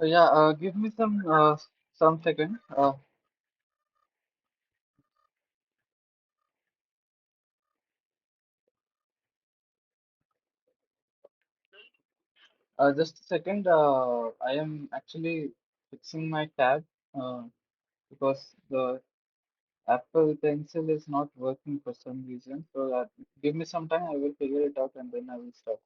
Yeah, give me some second. Just a second. I am actually fixing my tab uh, because the Apple Pencil is not working for some reason. So give me some time. I will figure it out and then I will start.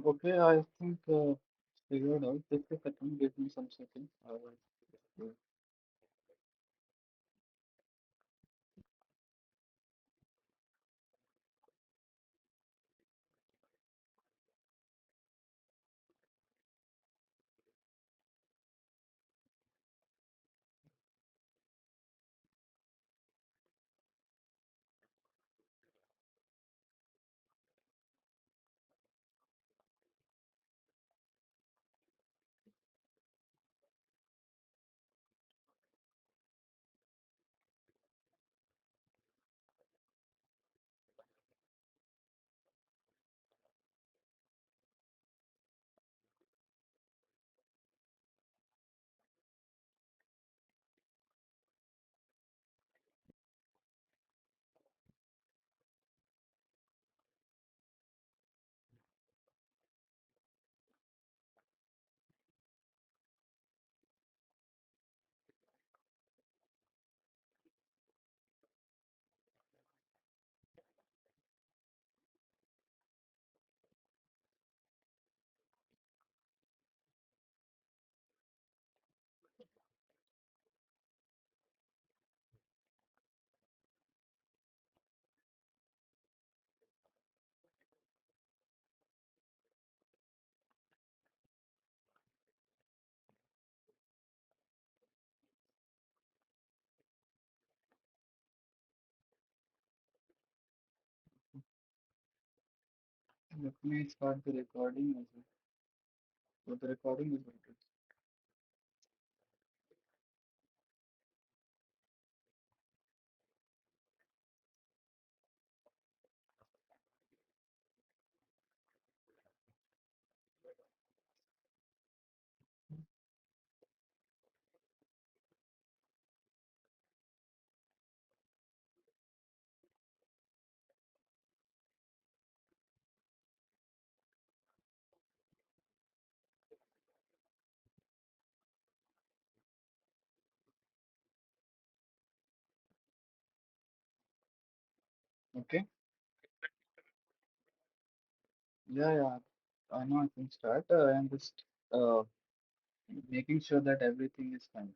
Okay, I think figured out. Just a second. Give me some second. Let me start the recording as well. So the recording is going okay. Yeah, yeah. I know I can start. I'm just uh, making sure that everything is fine.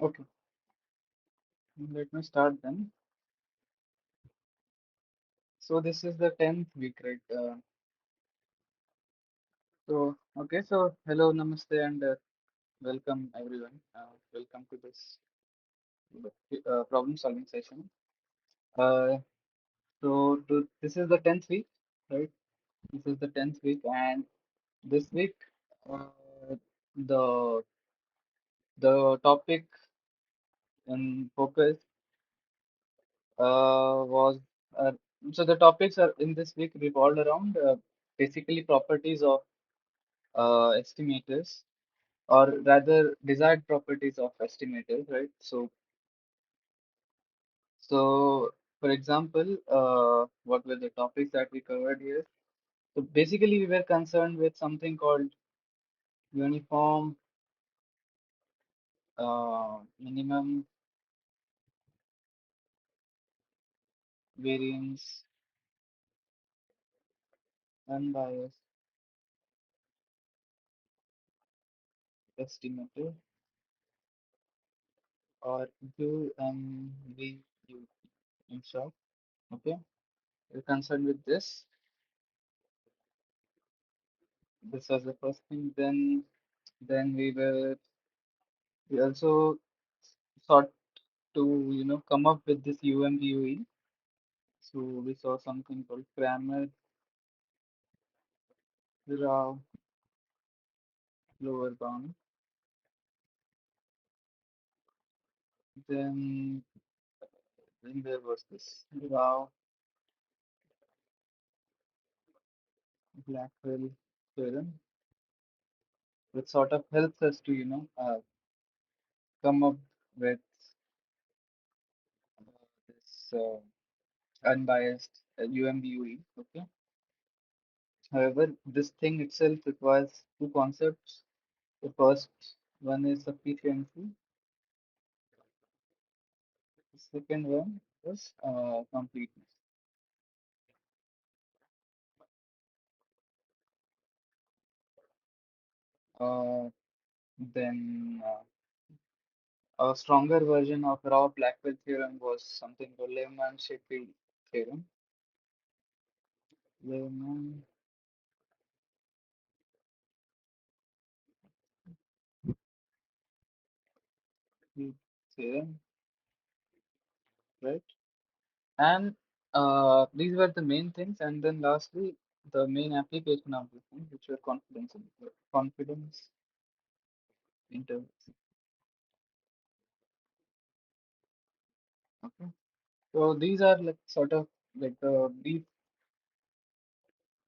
Okay, let me start then. So this is the 10th week, right? So hello, namaste, and welcome everyone. Welcome to this problem solving session. Uh, this is the 10th week, right? This is the 10th week, and this week, uh, the the topic in focus was uh, so the topics are in this week revolved around basically properties of estimators, or rather desired properties of estimators, right? So for example, what were the topics that we covered here? So basically, we were concerned with something called uniform minimum variance unbiased estimator, or UMVU in short. Okay, we're concerned with this. This was the first thing. Then we also sought to come up with this UMVUE. So we saw something called Kramer Rao lower bound. Then then there was this Rao Blackwell theorem, which sort of helps us to come up with this unbiased UMBUE. Okay. However, this thing itself requires two concepts. The first one is sufficiency. The second one is completeness. Uh, then a stronger version of Rao-Blackwell theorem was something called Lehmann-Sheffield theorem. Lehmann-Sheffield theorem, right? And these were the main things. And then lastly, the main application of this thing, which were confidence intervals. Okay. So these are like sort of like the brief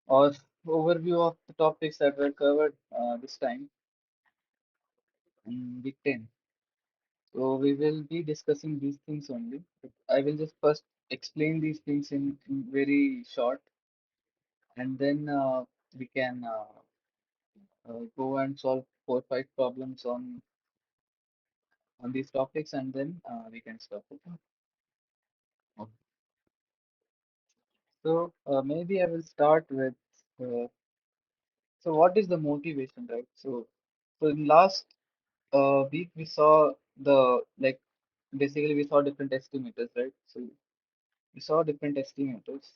or overview of the topics that were covered this time in week 10. So we will be discussing these things only. But I will just first explain these things in very short, and then we can go and solve 4 5 problems on these topics, and then we can stop it. Okay. So maybe I will start with uh, so what is the motivation, right? So in last week we saw the like basically we saw different estimators, right? So we saw different estimators.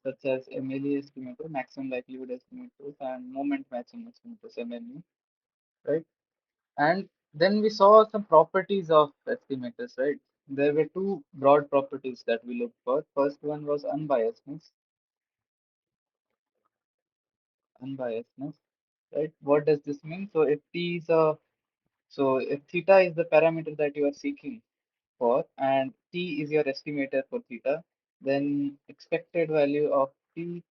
such as MLE estimator, maximum likelihood estimators, and moment matching estimators, MME, right? And then we saw some properties of estimators, right? There were two broad properties that we looked for. First one was unbiasedness, right? What does this mean? So if theta is the parameter that you are seeking for, and t is your estimator for theta, then expected value of t,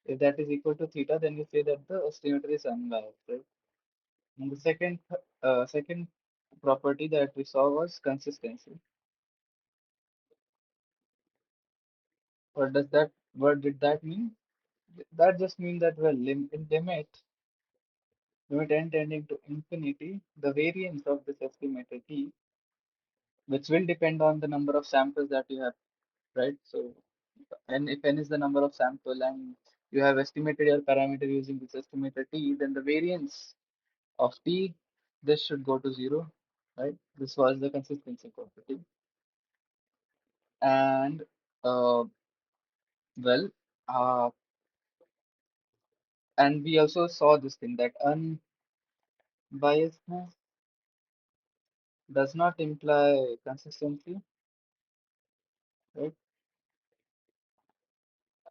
if that is equal to theta, then you say that the estimator is unbiased, right? And the second property that we saw was consistency. What did that mean? That just means that, well, in limit n tending to infinity, the variance of this estimator t, which will depend on the number of samples that you have, right? So, and if n is the number of sample and you have estimated your parameter using this estimator t, then the variance of t, this should go to zero, right? This was the consistency property. And uh, well, uh, and we also saw this thing that unbiasedness does not imply consistency, right?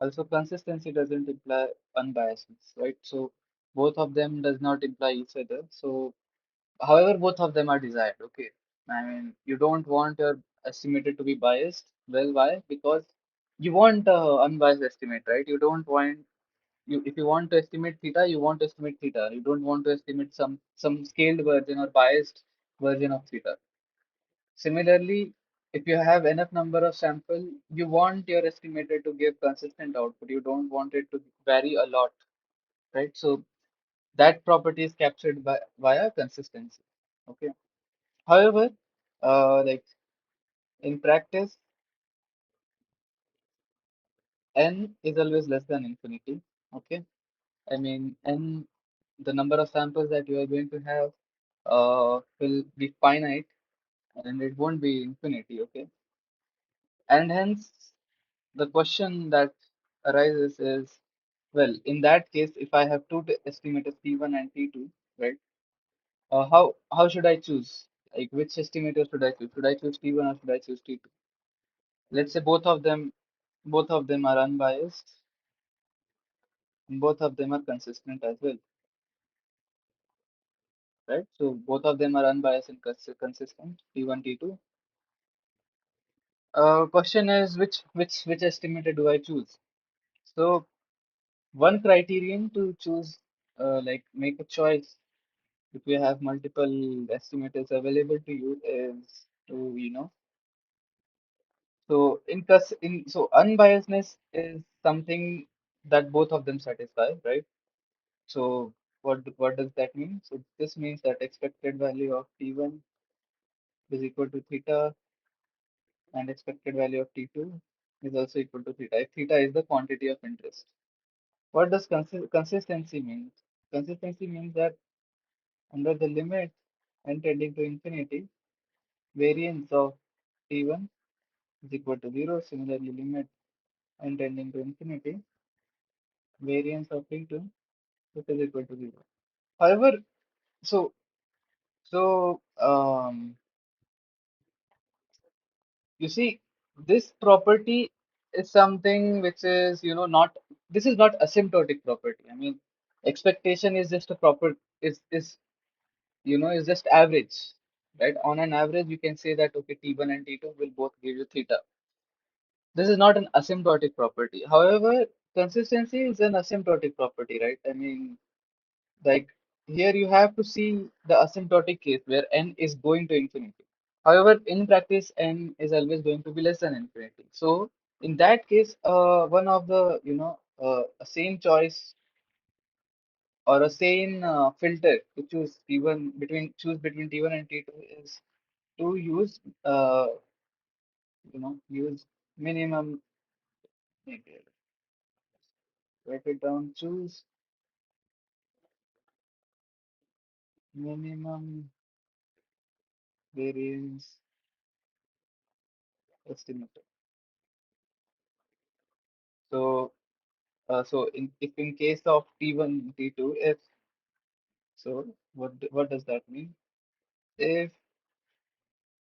Also, consistency doesn't imply unbiasedness, right? So both of them does not imply each other. So, however, both of them are desired. Okay, I mean, you don't want your estimator to be biased. Well, why? Because you want unbiased estimate, right? You don't want you if you want to estimate theta, you want to estimate theta. You don't want to estimate some scaled version or biased version of theta. Similarly, if you have enough number of sample, you want your estimator to give consistent output. You don't want it to vary a lot, right? So that property is captured by via consistency. Okay. However, like in practice, n is always less than infinity. Okay. I mean, n, the number of samples that you are going to have will be finite and it won't be infinity. Okay. And hence, the question that arises is, well, in that case, if I have two estimators T1 and T2, right? How should I choose? Like, which estimator should I choose? Should I choose T1 or should I choose T2? Let's say both of them are unbiased and both of them are consistent as well, right? So both of them are unbiased and consistent, T1, T2. Question is which estimator do I choose? So one criterion to choose, like make a choice if you have multiple estimators available to you is to, so unbiasedness is something that both of them satisfy, right? So what does that mean? So this means that expected value of T1 is equal to theta and expected value of T2 is also equal to theta if theta is the quantity of interest. What does consistency mean? Consistency means that under the limit n tending to infinity, variance of T1 is equal to 0. Similarly, limit n tending to infinity, variance of T2 is equal to 0. However, so so you see, this property is something which is, not, this is not asymptotic property. I mean, expectation is just a proper is is just average, right? On an average, you can say that okay, T1 and T2 will both give you theta. This is not an asymptotic property. However, consistency is an asymptotic property, right? I mean, like here you have to see the asymptotic case where n is going to infinity. However, in practice, n is always going to be less than infinity. So in that case, one of the, a sane choice or a sane filter to choose between T1 and T2 is to use minimum, write it down, choose minimum variance estimator. So So if in case of T1, T2, if so, what does that mean? If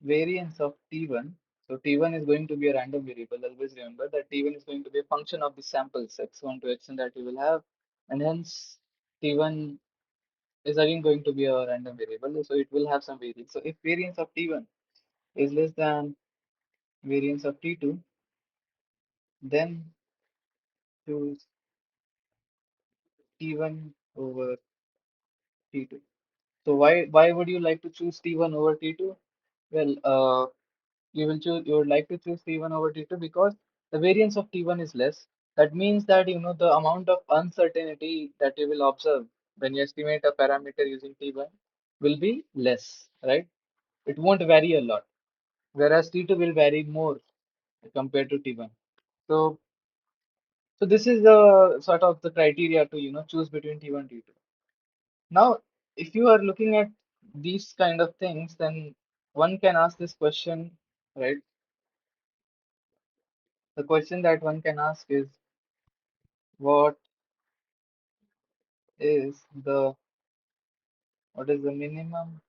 variance of T1, so T1 is going to be a random variable. Always remember that T1 is going to be a function of the samples x1 to xn that you will have, and hence T1 is again going to be a random variable, so it will have some variance. So if variance of T1 is less than variance of T2, then choose T1 over T2. So why would you like to choose T1 over T2? Well, you would like to choose T1 over T2 because the variance of T1 is less. That means that the amount of uncertainty that you will observe when you estimate a parameter using T1 will be less, right? It won't vary a lot, whereas T2 will vary more compared to T1. So this is the sort of the criteria to choose between T1 T2. Now, if you are looking at these kind of things, then one can ask this question, right? The question that one can ask is, what is the what is the minimum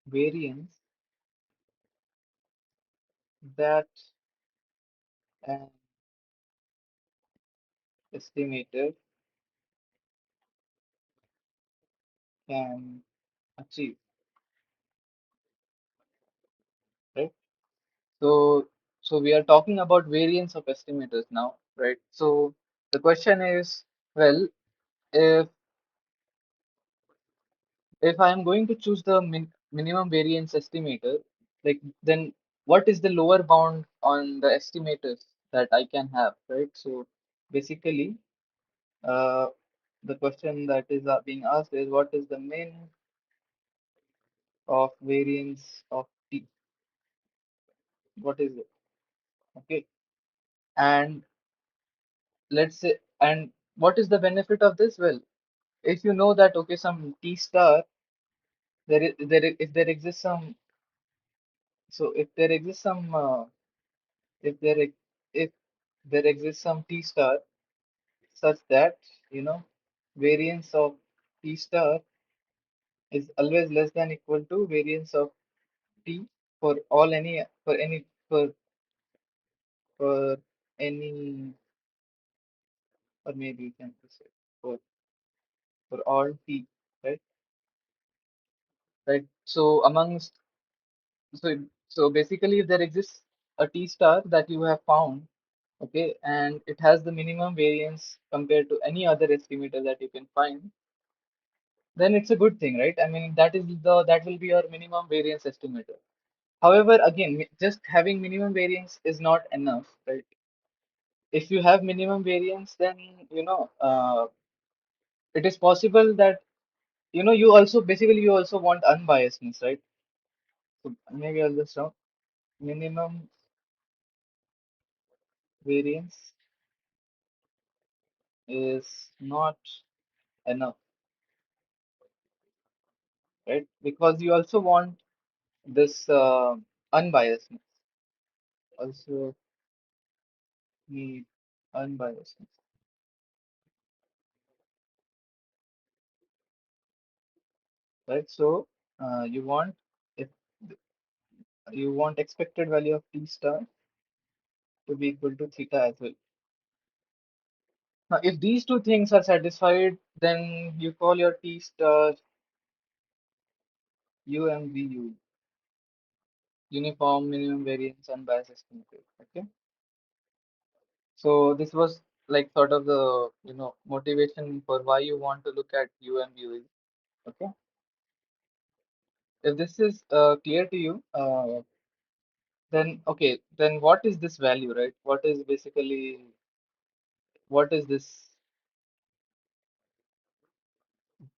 variance that an estimator can achieve, right? So we are talking about variance of estimators now, right? So the question is, well, if I am going to choose the minimum variance estimator, like then what is the lower bound on the estimators that I can have, right? So basically, uh, the question that is being asked is, what is the min of variance of T? What is it? Okay, and let's say, and what is the benefit of this? Well, if you know that okay, some T star, if there exists some, so if there exists some if there ex- if there exists some T star such that you know variance of T star is always less than equal to variance of T for all any for any, or maybe you can say for all T, right? Right. So basically if there exists a T star that you have found, okay, and it has the minimum variance compared to any other estimator that you can find, then it's a good thing, right? I mean, that will be your minimum variance estimator. However, again, just having minimum variance is not enough, right? If you have minimum variance, then it is possible that you also want unbiasedness, right? So maybe I'll just write minimum variance is not enough, right? Because you also want this unbiasedness, also need unbiasedness, right? So you want, if you want expected value of T star to be equal to theta as well. Now, if these two things are satisfied, then you call your T star UMVU, uniform minimum variance unbiased estimator. Okay. So this was like sort of the motivation for why you want to look at UMVU. Okay. If this is clear to you, then okay, then what is this value, right? What is this?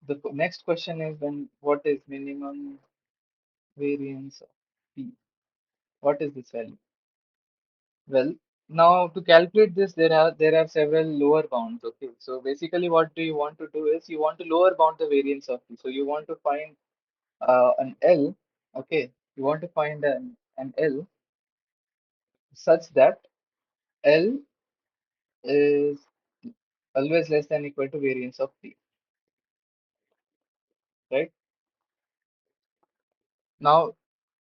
The next question is, then what is minimum variance of P? What is this value? Well, now to calculate this, there are several lower bounds. Okay, so basically, what do you want to do is you want to lower bound the variance of P. So you want to find an L. Okay, you want to find an L such that L is always less than equal to variance of t, right? Now,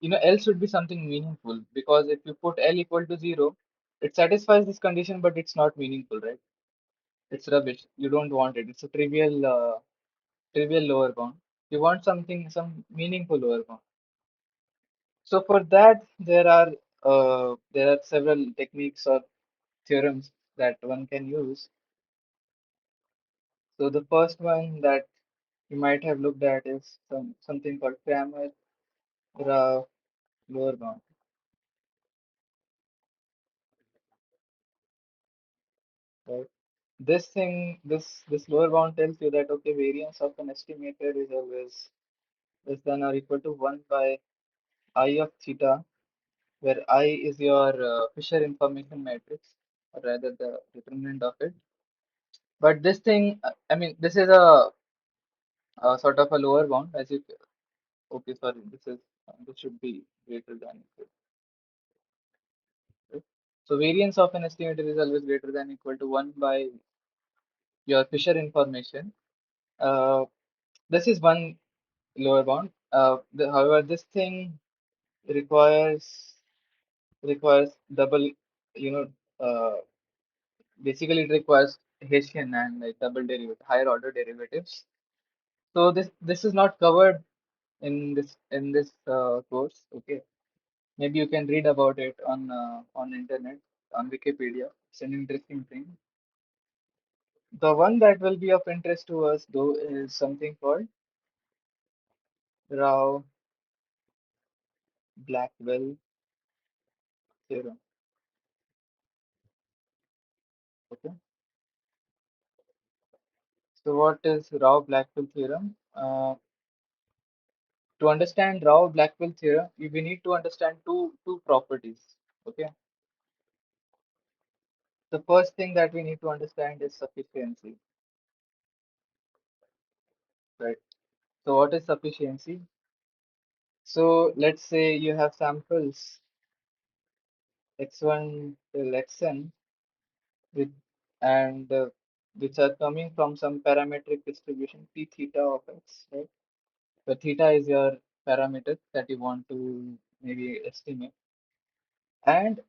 L should be something meaningful because if you put L equal to 0, it satisfies this condition, but it's not meaningful, right? It's rubbish. You don't want it. It's a trivial lower bound. You want some meaningful lower bound. So for that, there are several techniques or theorems that one can use. So the first one that you might have looked at is something called Cramer-Rao lower bound. Right? This lower bound tells you that okay, variance of an estimator is always less than or equal to 1 by I of theta, where I is your Fisher information matrix, or rather the determinant of it. But this thing, I mean, this is a sort of a lower bound, as if okay, sorry, this should be greater than equal. Right? So variance of an estimator is always greater than equal to 1 by your Fisher information. Uh, this is one lower bound. However, this thing requires requires double, you know, basically it requires Hessian and like double derivative, higher order derivatives. So this is not covered in this course. Okay, maybe you can read about it on internet on Wikipedia. It's an interesting thing. The one that will be of interest to us though is something called Rao Blackwell theorem. Okay, so what is Rao Blackwell theorem? To understand Rao Blackwell theorem, we need to understand two properties. Okay, the first thing that we need to understand is sufficiency, right? So what is sufficiency? So let's say you have samples x1 till xn with and which are coming from some parametric distribution p theta of x, right? So theta is your parameter that you want to maybe estimate, and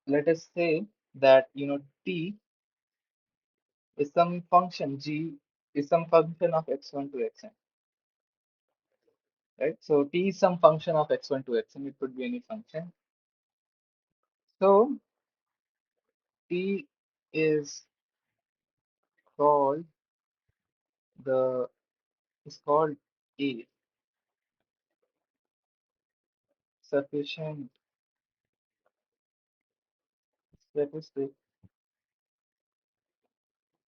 let us say that t is some function g is some function of x1 to xn, right? So t is some function of x1 to xn. It could be any function. So t is called the is called a sufficient statistic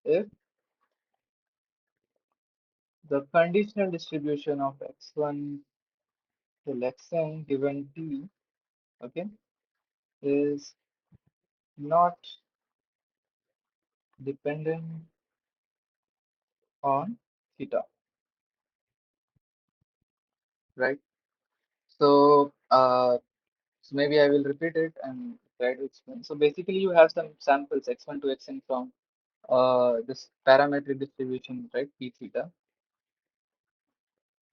if the conditional distribution of x1 till xn given t, okay, is not dependent on theta, right? So so maybe I will repeat it and try to explain. So basically, you have some samples x1 to xn from this parametric distribution, right? P theta.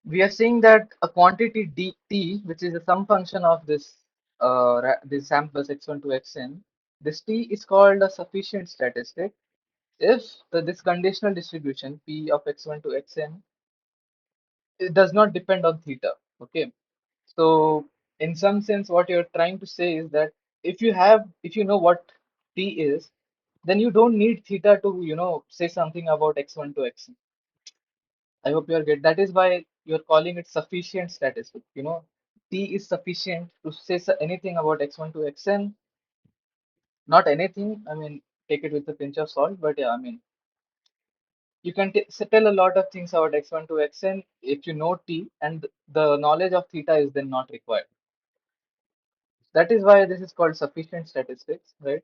We are saying that a quantity dt, which is a sum function of this samples x1 to xn, this t is called a sufficient statistic if this conditional distribution p of x1 to xn, it does not depend on theta. Okay, so in some sense, what you're trying to say is that if you know what t is, then you don't need theta to say something about x1 to xn. I hope you are get. That is why you're calling it sufficient statistic. T is sufficient to say anything about x1 to xn. Not anything. I mean, take it with a pinch of salt. But yeah, I mean, you can tell a lot of things about x1 to xn if you know t, and the knowledge of theta is then not required. That is why this is called sufficient statistics, right?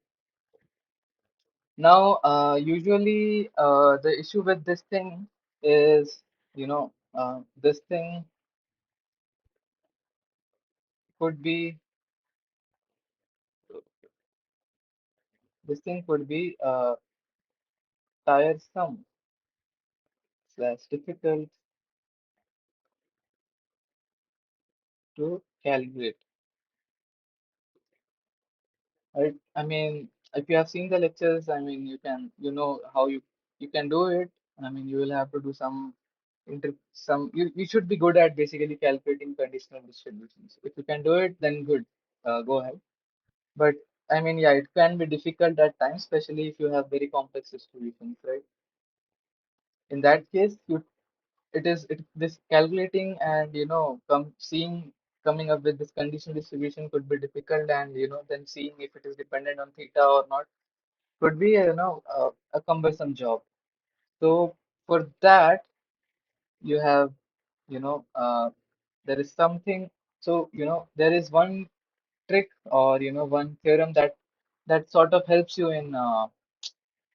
Now, usually the issue with this thing is, this thing could be this thing could be tiresome slash difficult to calculate. Right? I mean, if you have seen the lectures, I mean, you know how you can do it. I mean, you will have to do you should be good at basically calculating conditional distributions. If you can do it, then good. Go ahead. But I mean, yeah, it can be difficult at times, especially if you have very complex distributions, right? In that case, this calculating and coming up with this conditional distribution could be difficult, and then seeing if it is dependent on theta or not could be a cumbersome job. So for that you have you know there is something. So there is one trick, or one theorem that sort of helps you in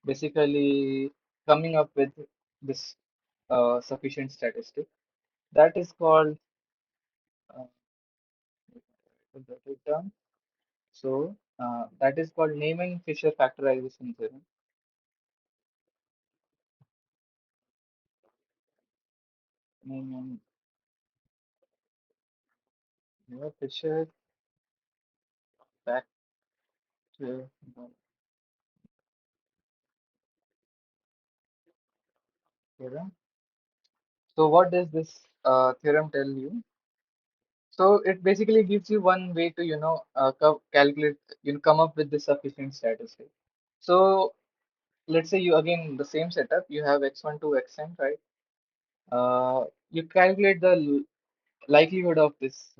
basically coming up with this sufficient statistic. That is called uh, the term. So that is called Neyman-Fisher factorization theorem. Neyman-Fisher factor theorem. So what does this theorem tell you? So it basically gives you one way to calculate, come up with the sufficient statistic. So let's say you again the same setup. You have x1 to xn, right? You calculate the likelihood of this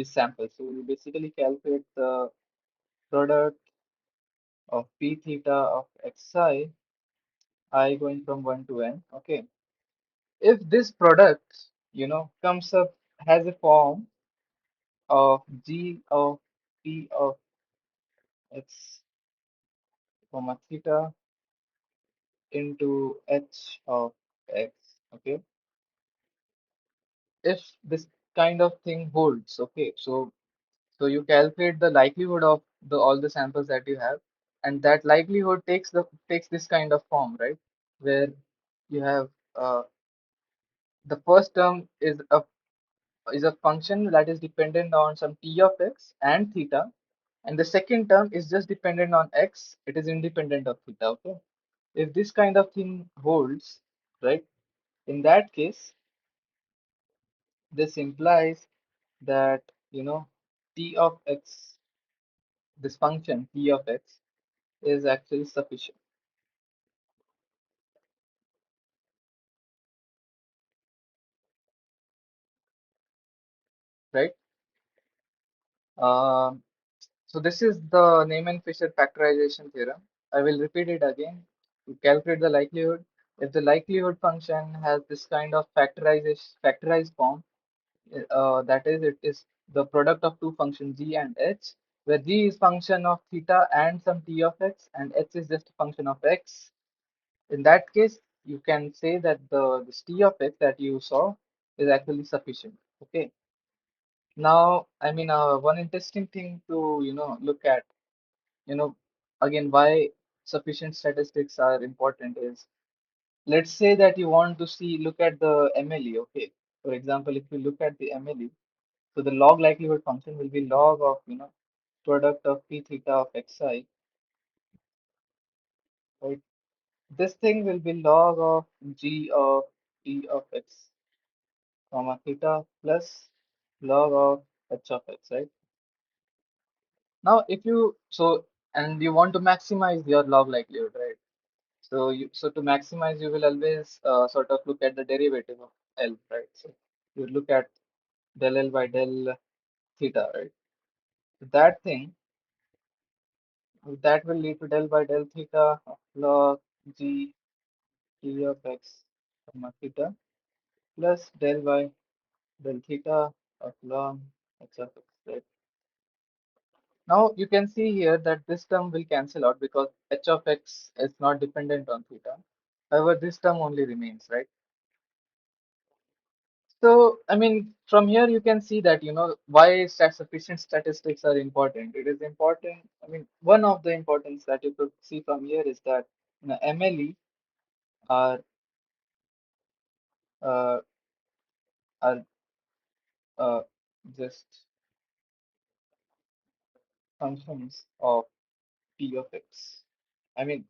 sample. So you basically calculate the product of p theta of xi, I going from 1 to n. Okay. If this product, comes up, has a form of g of p of x comma theta into h of x. Okay. If this kind of thing holds, okay, so you calculate the likelihood of the all the samples that you have, and that likelihood takes this kind of form, right? Where you have the first term is a function that is dependent on some t of x and theta, and the second term is just dependent on x. It is independent of theta. Okay. If this kind of thing holds, right, in that case, this implies that t of x, this function t of x, is actually sufficient, right? Um, so this is the Neyman-Fisher factorization theorem. I will repeat it again. To calculate the likelihood, if the likelihood function has this kind of factorized form, that is, it is the product of two functions g and h, where g is function of theta and some t of x, and h is just a function of x. In that case, you can say that this t of x that you saw is actually sufficient. Okay. Now, I mean, one interesting thing to look at, you know, again, why sufficient statistics are important is, let's say that you want to look at the MLE. Okay. For example, if you look at the MLE, so the log likelihood function will be log of product of p theta of xi, right? This thing will be log of g of p of x comma theta plus log of h of x, right? Now, if you so and you want to maximize your log likelihood, right? So to maximize, you will always sort of look at the derivative of L, right? So you look at del L by del theta, right? So that thing that will lead to del by del theta of log g t of x comma theta plus del by del theta of log h of x, right? Now you can see here that this term will cancel out because h of x is not dependent on theta. However, this term only remains, right? So, I mean, from here you can see that, why sufficient statistics are important. It is important. I mean, one of the importance that you could see from here is that, MLE. are uh, are uh, just functions of P of x. I mean,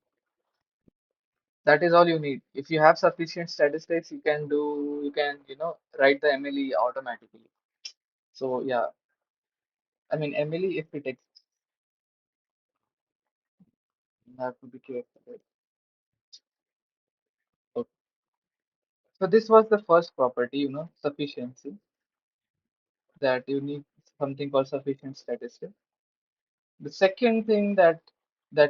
that is all you need. If you have sufficient statistics, you can write the MLE automatically. So yeah, I mean, MLE, if it exists, you have to be careful. Right? Okay. So this was the first property, sufficiency, that you need something called sufficient statistic. The second thing that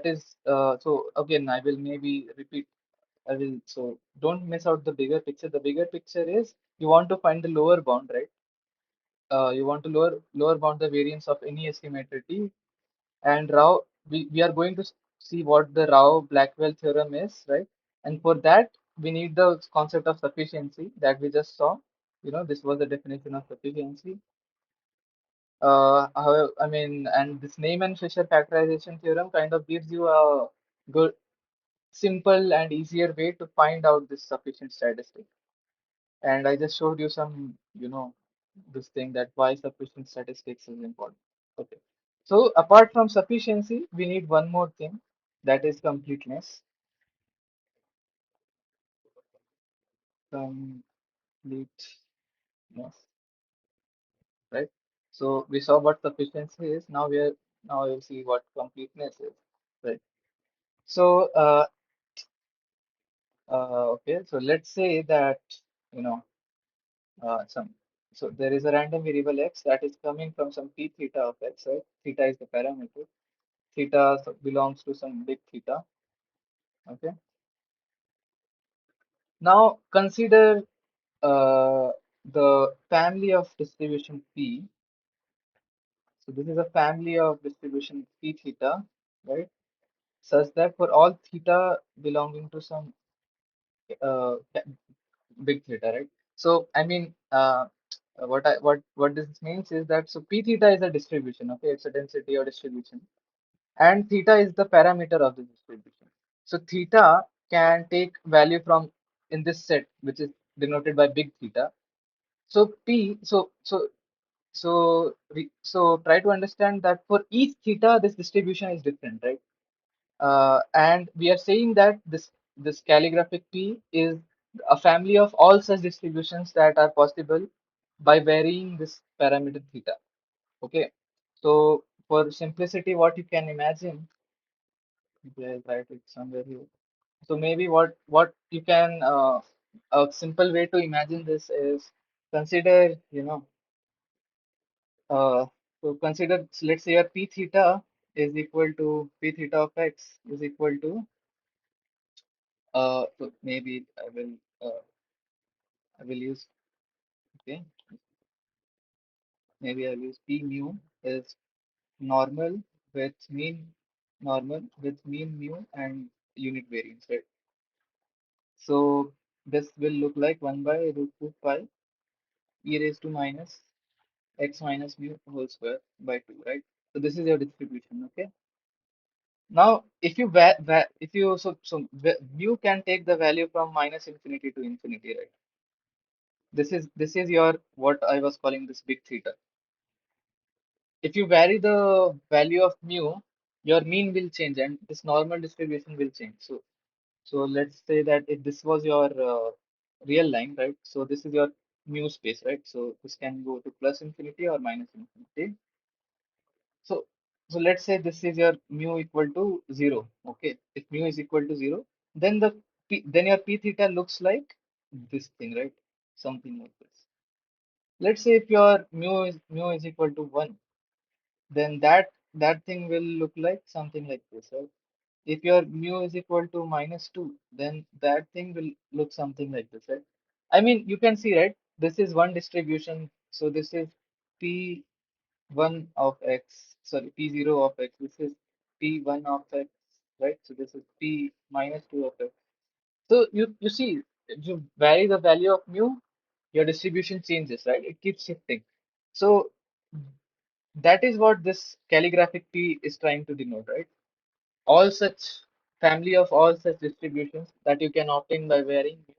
is so again I will maybe repeat. I will so don't miss out the bigger picture. The bigger picture is you want to find the lower bound, right? You want to lower bound the variance of any asymmetry. And Rao, we are going to see what the Rao-Blackwell theorem is, right? And for that, we need the concept of sufficiency that we just saw. This was the definition of sufficiency. However, I mean, and this Neyman-Fisher factorization theorem kind of gives you a good, simple and easier way to find out this sufficient statistic. And I just showed you some, this thing that why sufficient statistics is important. Okay. So apart from sufficiency, we need one more thing, that is completeness. Completeness, right? So we saw what sufficiency is. Now we'll see what completeness is, right? So okay. So let's say that you know some. So there is a random variable x that is coming from some p theta of x, right? Theta is the parameter. Theta belongs to some big theta. Okay. Now consider the family of distribution P. So this is a family of distribution P theta, right? Such that for all theta belonging to some big theta, right? So I mean, what this means is that so P theta is a distribution, okay? It's a density or distribution, and theta is the parameter of the distribution. So theta can take value from in this set, which is denoted by big theta. So P, so try to understand that for each theta, this distribution is different, right? And we are saying that this calligraphic P is a family of all such distributions that are possible by varying this parameter theta. Okay, so for simplicity, what you can imagine, okay, I'll write it somewhere here. So maybe what you can a simple way to imagine this is consider Uh, so consider, so let's say your p theta is equal to p theta of x is equal to so maybe I will use, okay, maybe I'll use p mu is normal with mean mu and unit variance, right? So this will look like 1 by root 2 pi e raised to minus x minus mu whole square by 2, right? So this is your distribution, okay? Now, if you if you mu can take the value from minus infinity to infinity, right? This is your what I was calling this big theta. If you vary the value of mu, your mean will change and this normal distribution will change. So let's say that if this was your real line, right? So this is your mu space, right? So this can go to plus infinity or minus infinity. So, so let's say this is your mu equal to 0. Okay, if mu is equal to 0, then then your p theta looks like this thing, right? Something like this. Let's say if your mu is equal to 1, then that thing will look like something like this, right? If your mu is equal to minus 2, then that thing will look something like this, right? I mean, you can see, right? This is one distribution. So this is p 1 of x, sorry, p0 of x. This is p1 of x, right? So this is p minus 2 of x. So you see, if you vary the value of mu, your distribution changes, right? It keeps shifting. So that is what this calligraphic P is trying to denote, right? All such. family of all such distributions that you can obtain by varying mu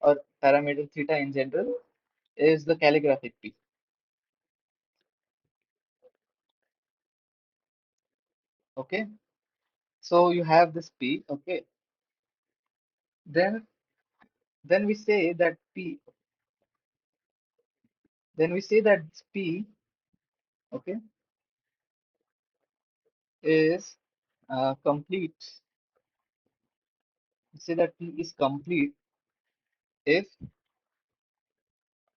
or parameter theta in general is the calligraphic P. Okay, so you have this P. Okay, then then we say that P. Then we say that P. Okay, is complete. We say that P is complete if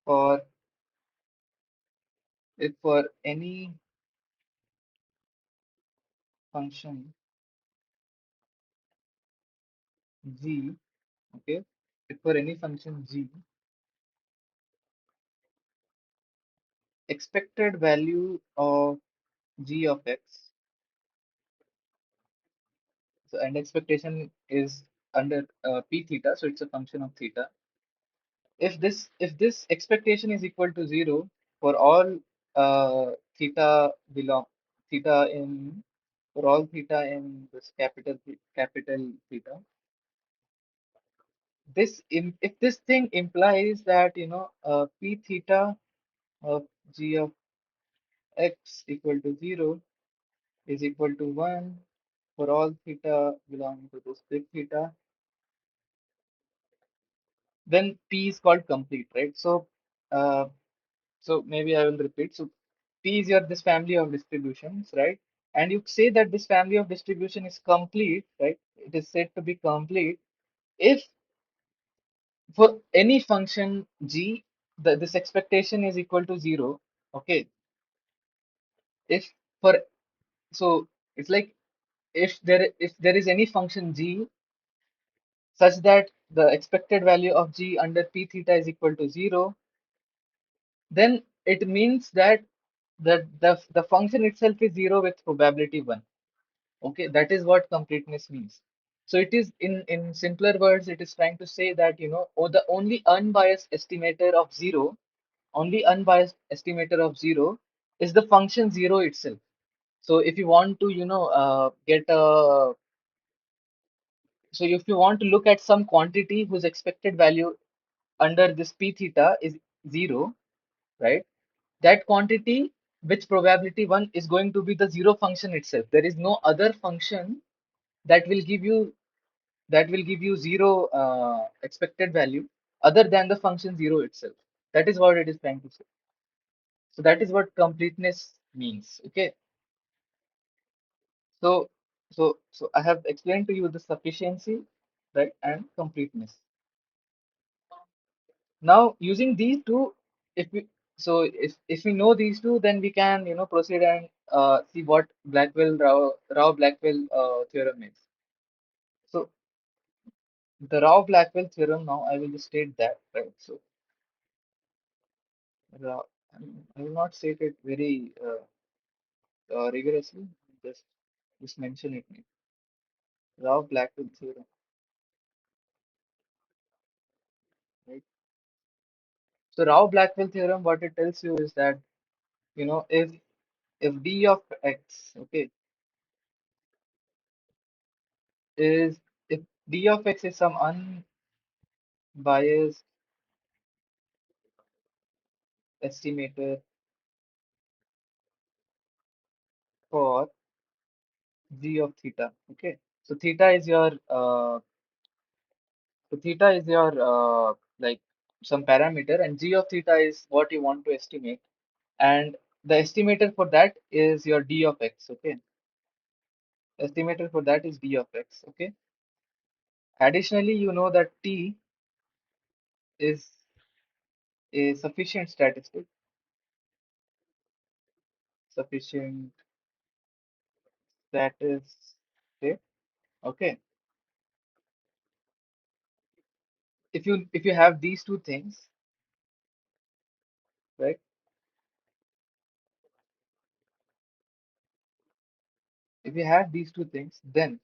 for any function g. Okay, if for any function g, expected value of g of x, so and expectation is under p theta, so it's a function of theta. If this expectation is equal to 0 for all belong theta in for all theta in this capital theta, if this thing implies that p theta of g of x equal to 0 is equal to 1 for all theta belonging to this big theta, then P is called complete, right? Uh, so maybe I will repeat. So P is your this family of distributions, right? And you say that this family of distribution is complete, right? It is said to be complete if for any function g, this expectation is equal to 0. Okay, if for so it's like if there is any function g such that the expected value of g under p theta is equal to 0, then it means that the function itself is 0 with probability 1. Okay, that is what completeness means. So it is in simpler words, it is trying to say that the only unbiased estimator of 0 is the function 0 itself. So if you want to get a so if you want to look at some quantity whose expected value under this p theta is 0, right? That quantity with probability 1 is going to be the 0 function itself. There is no other function that will give you 0 expected value other than the function 0 itself. That is what it is trying to say. So that is what completeness means. Okay. So so I have explained to you the sufficiency, right, and completeness. Now using these two, if we if we know these two, then we can proceed and see what Blackwell Rao Blackwell theorem is. So the Rao Blackwell theorem, now I will just state that, right? So Rao, I will not state it very rigorously. Just just mention it. Rao Blackwell theorem, right? So Rao Blackwell theorem, what it tells you is that if d of x, okay, is if d of x is some unbiased estimator for g of theta. Okay, so theta is your like some parameter, and g of theta is what you want to estimate, and the estimator for that is your d of x. Okay, estimator for that is d of x. Okay, additionally, you know that t is a sufficient statistic, sufficient statistic. Okay, if you have these two things, right? If you have these two things, then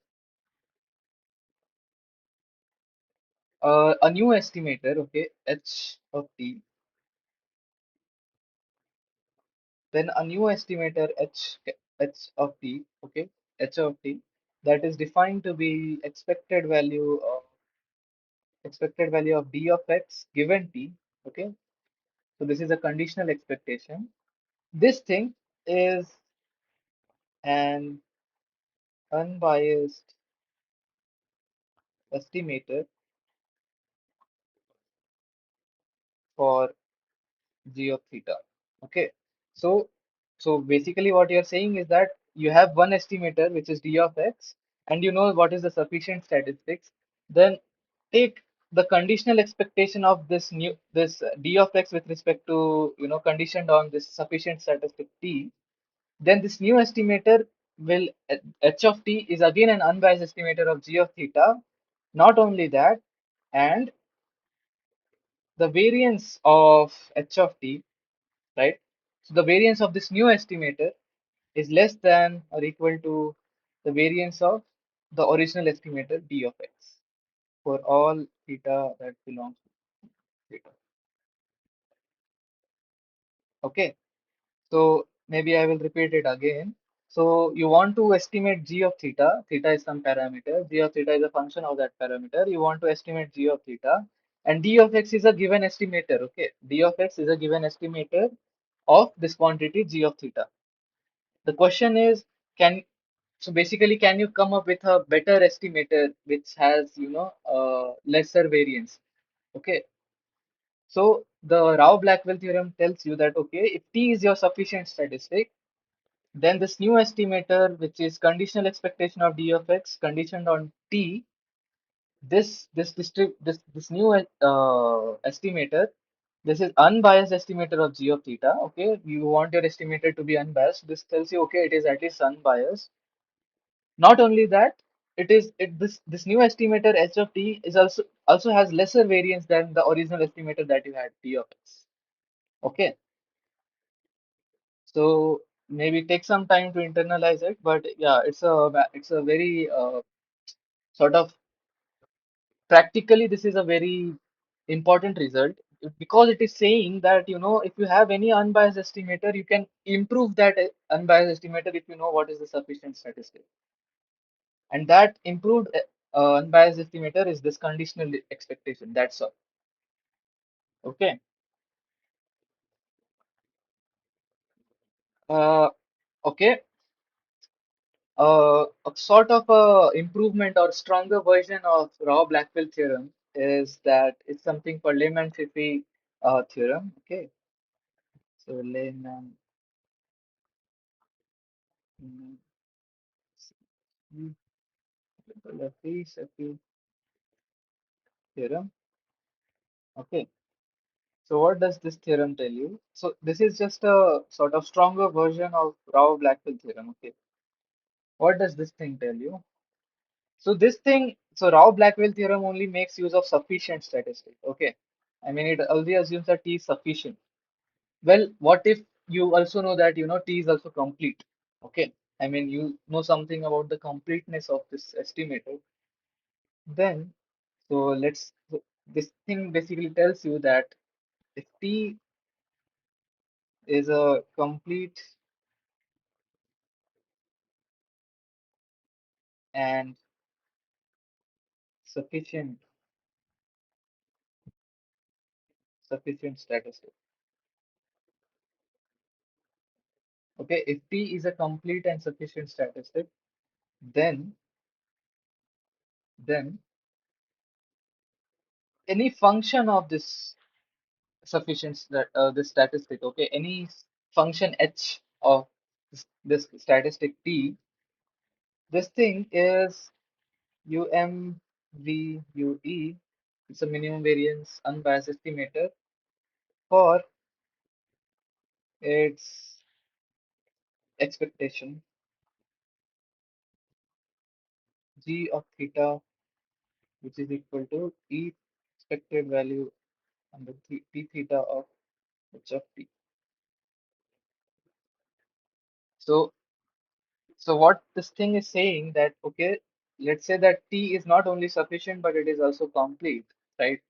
a new estimator, okay, h of t, then a new estimator h of t, okay, h of t. that is defined to be expected value of d of x given t. Okay, so this is a conditional expectation. This thing is an unbiased estimator for g of theta. Okay, so basically what you're saying is that you have one estimator which is d of x, and you know what is the sufficient statistics. Then take the conditional expectation of this d of x with respect to, conditioned on this sufficient statistic t. Then this new estimator will h of t is again an unbiased estimator of g of theta. Not only that, and the variance of h of t, right? So the variance of this new estimator is less than or equal to the variance of the original estimator d of x for all theta that belongs to theta. Okay, so maybe I will repeat it again. So you want to estimate g of theta. Theta is some parameter. G of theta is a function of that parameter. You want to estimate g of theta, and d of x is a given estimator. Okay, d of x is a given estimator of this quantity g of theta. The question is, can so basically, can you come up with a better estimator which has, lesser variance? Okay, so the Rao-Blackwell theorem tells you that, okay, if T is your sufficient statistic, then this new estimator, which is conditional expectation of d of x conditioned on T, this new estimator, this is unbiased estimator of g of theta. Okay, you want your estimator to be unbiased. This tells you, okay, it is at least unbiased. Not only that, this new estimator h of t is also has lesser variance than the original estimator that you had t of x. Okay, so maybe take some time to internalize it, but yeah, it's a very sort of practically this is a very important result because it is saying that, if you have any unbiased estimator, you can improve that unbiased estimator if you know what is the sufficient statistic. And that improved unbiased estimator is this conditional expectation. That's all. Okay. Uh, okay. A sort of a improvement or stronger version of Rao-Blackwell theorem is that it's something called Lehman-Fiffe theorem. Okay. So Lehman-Fiffe theorem. Okay. So what does this theorem tell you? So this is just a sort of stronger version of Rao-Blackwell theorem. Okay. What does this thing tell you? So Rao-Blackwell theorem only makes use of sufficient statistic. Okay. I mean, it only assumes that T is sufficient. Well, what if you also know that, T is also complete? Okay. I mean, you know something about the completeness of this estimator. Then, so this thing basically tells you that if T is a complete and sufficient sufficient statistic. Okay, if T is a complete and sufficient statistic, then then any function of this this statistic, okay, any function h of this statistic t, this thing is umvue. It's a minimum variance unbiased estimator for its expectation g of theta, which is equal to e expected value under t theta of h of t. So So what this thing is saying that, okay, let's say that T is not only sufficient but it is also complete, right?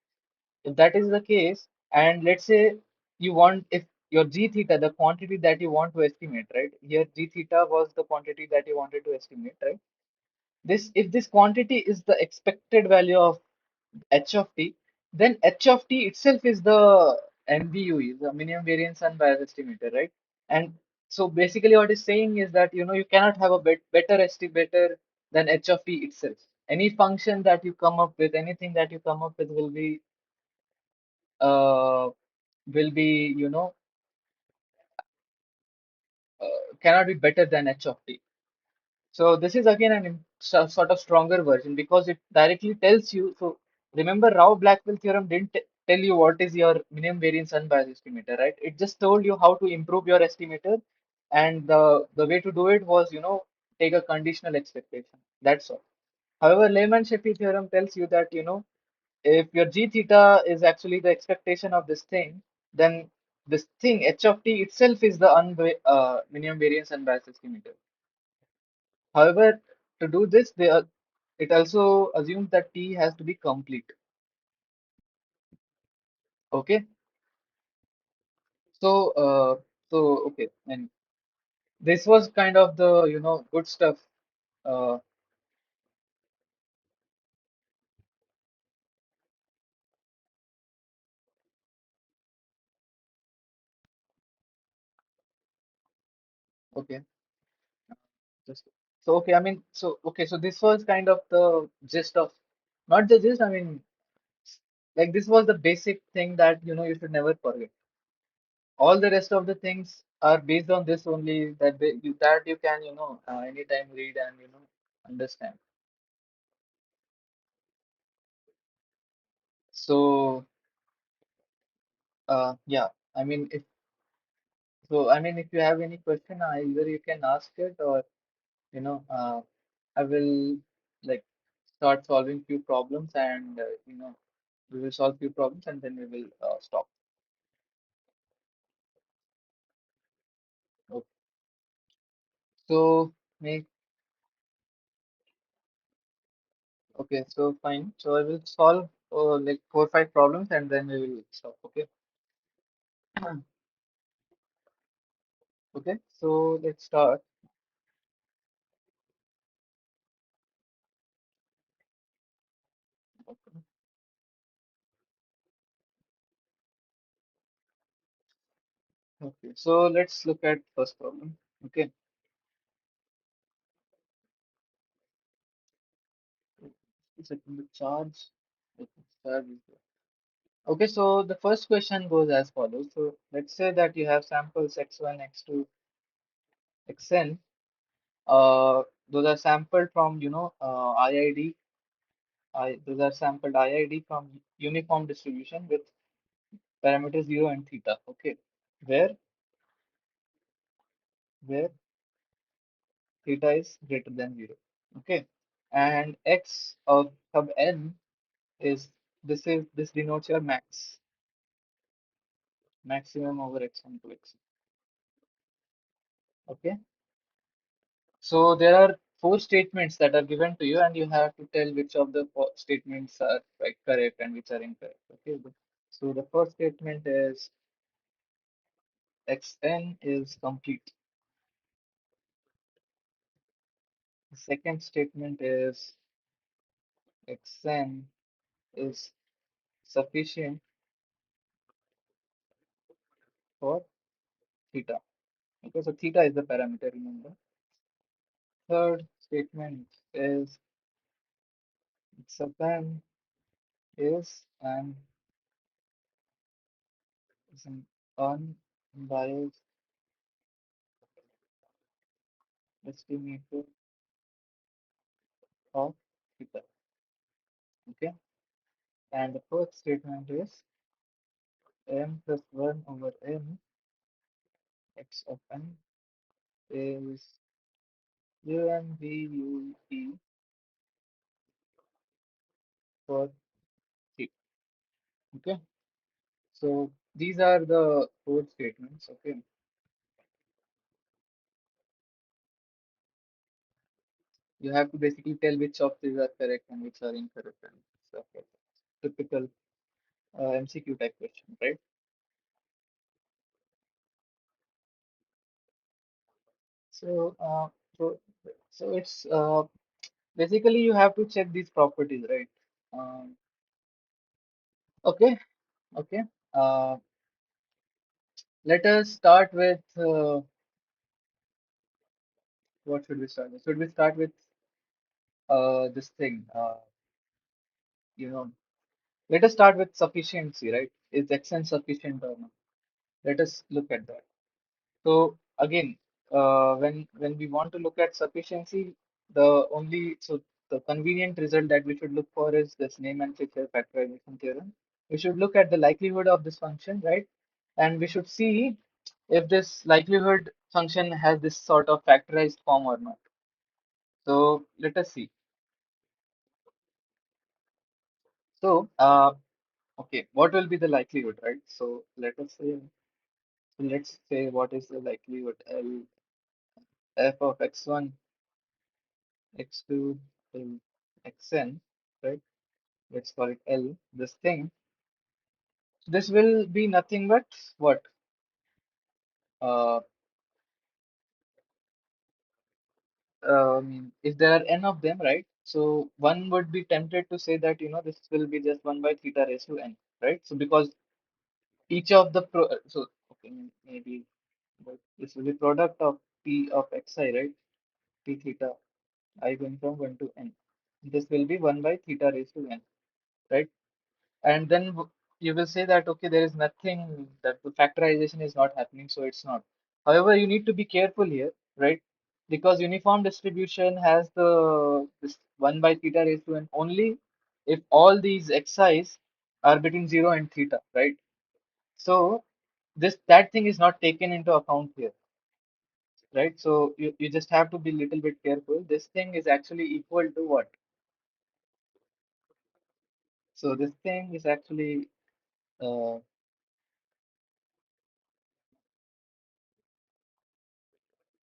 If that is the case, and let's say you want if your g theta, the quantity that you want to estimate, right? Here g theta was the quantity that you wanted to estimate, right? This if this quantity is the expected value of h of t, then h of t itself is the MVUE, the minimum variance unbiased estimator, right? And so basically what it's saying is that you cannot have a better estimator than h of t itself. Any function that you come up with, anything that you come up with uh will be cannot be better than h of t. So this is again sort of stronger version because it directly tells you. So remember, Rao-Blackwell theorem didn't tell you what is your minimum variance unbiased estimator, right? It just told you how to improve your estimator, and the way to do it was take a conditional expectation. That's all. However, Lehman-Sheffey theorem tells you that if your g theta is actually the expectation of this thing, then this thing h of t itself is the minimum variance unbiased estimator. However, to do this, it also assumes that T has to be complete. Okay, so okay, and this was kind of the good stuff. Uh, okay, just so okay. I mean, so okay, so this was kind of the gist of, not the gist. I mean, like this was the basic thing that you should never forget. All the rest of the things are based on this only, that you can anytime read and understand. So yeah, I mean if you have any question, either you can ask it, or I will like start solving few problems, and we will solve few problems and then we will stop. Okay. So make okay. So fine. So I will solve like 4 5 problems and then we will stop. Okay. Okay. So let's start. Okay. So let's look at first problem. Okay. Second, the charge. Okay, charge is there. Okay, so the first question goes as follows. So let's say that you have samples x1, x2, xn. Those are sampled from IID. Those are sampled IID from uniform distribution with parameters 0 and theta. Okay, where where theta is greater than 0. Okay, and x of sub n is this denotes your maximum over x1 to x. Okay. So there are 4 statements that are given to you, and you have to tell which of the 4 statements are correct and which are incorrect. Okay. So the first statement is xn is complete. The second statement is xn is sufficient for theta. Okay, so theta is the parameter, remember. Third statement is xn is an unbiased estimator of theta. Okay. And the fourth statement is m plus 1 over n x of n is UMVUE for theta. Okay. So these are the 4 statements. Okay. You have to basically tell which of these are correct and which are incorrect and stuff like that. Typical MCQ type question, right? So, so it's basically you have to check these properties, right? Um, okay, okay. Uh, Let us start with what should we start with? Should we start with this thing? You know, let us start with sufficiency, right? Is xn sufficient or not? Let us look at that. So again, when we want to look at sufficiency, the convenient result that we should look for is this Neyman Fisher factorization theorem. We should look at the likelihood of this function, right? And we should see if this likelihood function has this sort of factorized form or not. So let us see. So okay, what will be the likelihood, right? So let's say what is the likelihood L f of x1 x2 till xn, right? Let's call it L. This thing, this will be nothing but what? Uh, if there are n of them, right? So one would be tempted to say that this will be just 1 by theta raised to n, right? So because each of the so okay, maybe but this will be product of p of xi, right? P theta I going from 1 to n. This will be 1 by theta raised to n, right? And then you will say that okay, there is nothing, that the factorization is not happening, so it's not. However, you need to be careful here, right? Because uniform distribution has the this 1 by theta raised to n only if all these xi's are between 0 and theta, right? So this that thing is not taken into account here, right? So you just have to be a little bit careful. This thing is actually equal to what? So this thing is actually uh,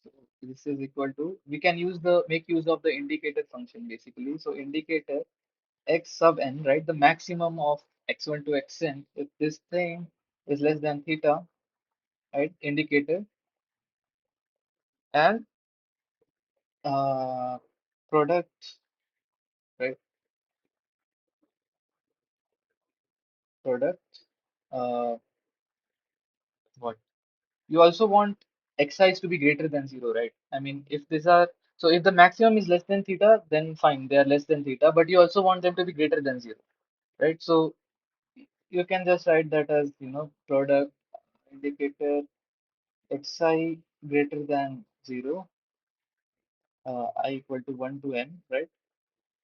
so this is equal to, we can use the make use of the indicator function basically. So indicator x sub n, right? The maximum of x1 to xn, if this thing is less than theta, right? Indicator and uh, product, right? Product. Uh, what? You also want xi's to be greater than zero, right? I mean, if these are so, if the maximum is less than theta, then fine, they are less than theta. But you also want them to be greater than zero, right? So you can just write that as product indicator xi greater than 0, I equal to 1 to n, right,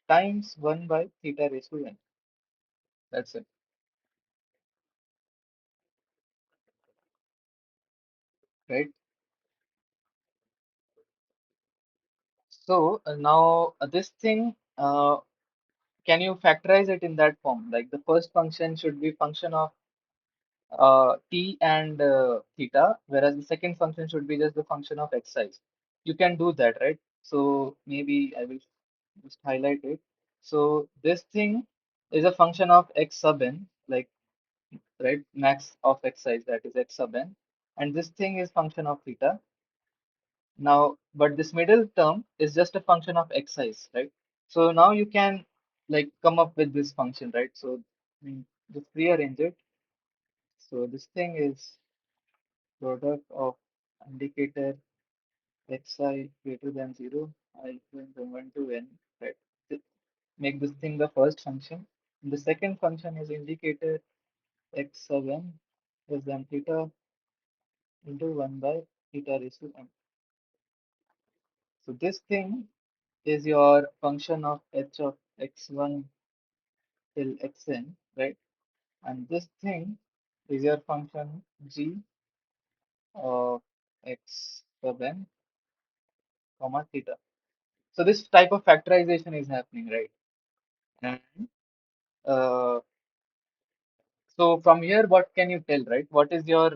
times 1 by theta raised to n. That's it, right? So now this thing, can you factorize it in that form? Like the first function should be function of t and theta, whereas the second function should be just the function of x size. You can do that, right? So maybe I will just highlight it. So this thing is a function of x sub n, like, right, max of x size, that is x sub n, and this thing is function of theta. Now, but this middle term is just a function of x size, right? So now you can like come up with this function, right? So just rearrange it. So this thing is product of indicator xi greater than 0, I equal from 1 to n, right? Make this thing the first function. The second function is indicator x sub n less than theta into 1 by theta raised to n. So this thing is your function of h of x1 till xn, right? And this thing is your function g of x sub n comma theta. So this type of factorization is happening, right? And uh, so from here, what can you tell, right? What is your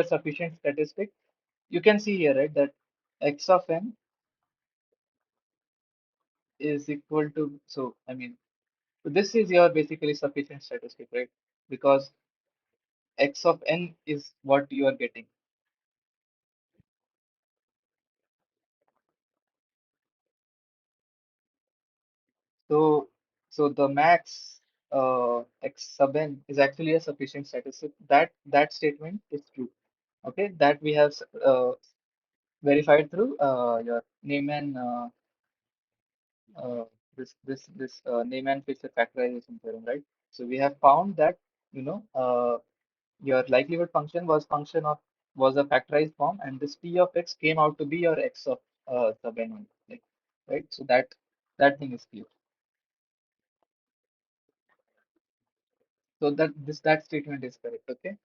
sufficient statistic? You can see here, right, that x of n is equal to, so I mean, so this is your basically sufficient statistic, right? Because x of n is what you are getting. So, so the max x sub n is actually a sufficient statistic. That statement is true. Okay, that we have verified through your Neyman uh, this Neyman Fisher factorization theorem, right? So we have found that you know your likelihood function was a factorized form, and this p of x came out to be your x of sub n only, like, right? So that thing is clear. So that statement is correct. Okay.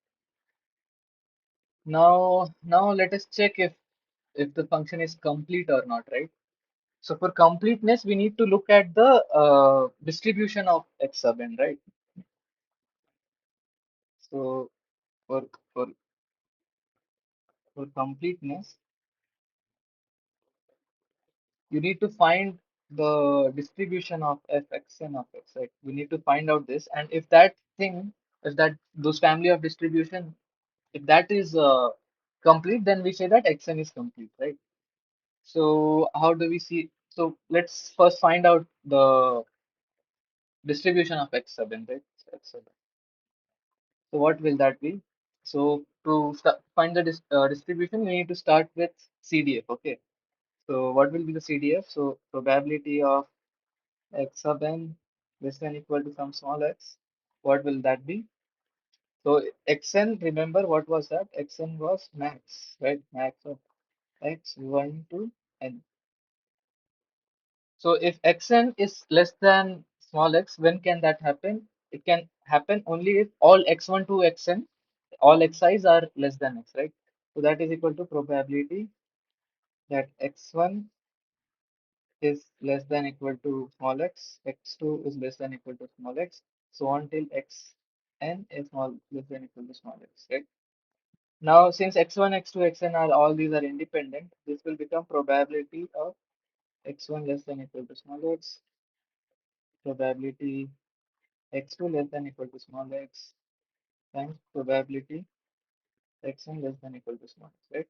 Now let us check if the function is complete or not, right? So for completeness, we need to look at the distribution of x sub n, right? So for for for completeness, you need to find the distribution of fxn of x, right? We need to find out this, and if that thing, if that those family of distribution, if that is complete, then we say that xn is complete, right? So how do we see? So let's first find out the distribution of x sub n, right? So X sub n. So what will that be? So to find the distribution, we need to start with CDF. Okay. So what will be the CDF? So probability of x sub n less than equal to some small x. What will that be? So xn, remember what was that? Xn was max, right? Max of x1 to n. So if xn is less than small x, when can that happen? It can happen only if all x1 to xn, all xi's are less than x, right? So that is equal to probability that x1 is less than equal to small x, x2 is less than equal to small x, so on till xn is small less than equal to small x, right? Now since x1, x2, xn are all these are independent, this will become probability of x1 less than equal to small x, probability x2 less than equal to small x, times probability xn less than equal to small x, right?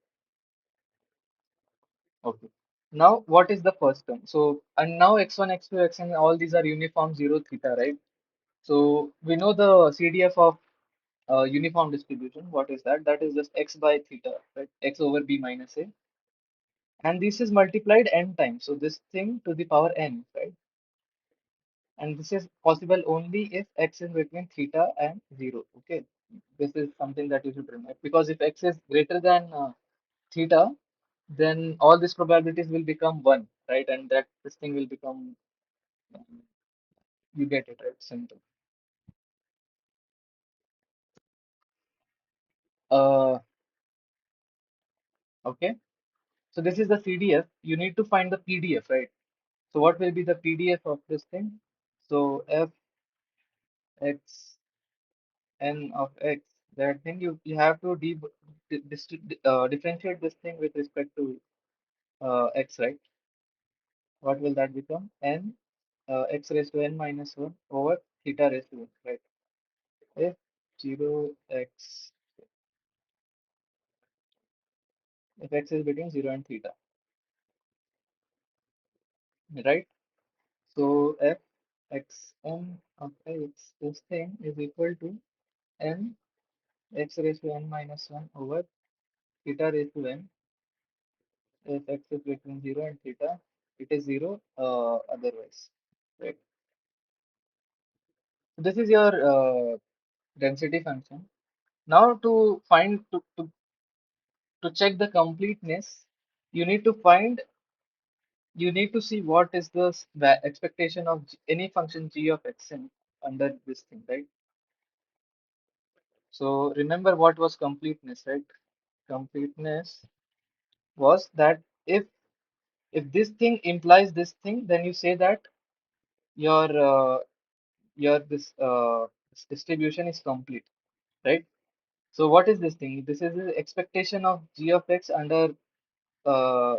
Okay. Now, what is the first term? So, and now x1, x2, xn, all these are uniform 0 theta, right? So, we know the CDF of uniform distribution. What is that? That is just x by theta, right? X over b minus a. And this is multiplied n times. So, this thing to the power n, right? And this is possible only if x is between theta and 0. Okay. This is something that you should remember. Because if x is greater than theta, then all these probabilities will become 1, right? And that this thing will become, you get it, right? Simple. Uh, okay. So this is the CDF. You need to find the PDF, right? So what will be the PDF of this thing? So f x n of x, that thing you have to differentiate this thing with respect to x, right? What will that become? N x raised to n minus 1 over theta raised to 1, right? If 0 x, if x is between 0 and theta, right? So f x n of x, this thing is equal to n x raised to n minus 1 over theta raised to n. If x is between 0 and theta, it is 0 otherwise, right? So this is your density function. Now to find to check the completeness, you need to find you need to see what is the expectation of any function g of xn under this thing, right? So remember what was completeness, right? Completeness was that if this thing implies this thing, then you say that your this distribution is complete, right? So what is this thing? This is the expectation of g of x under uh,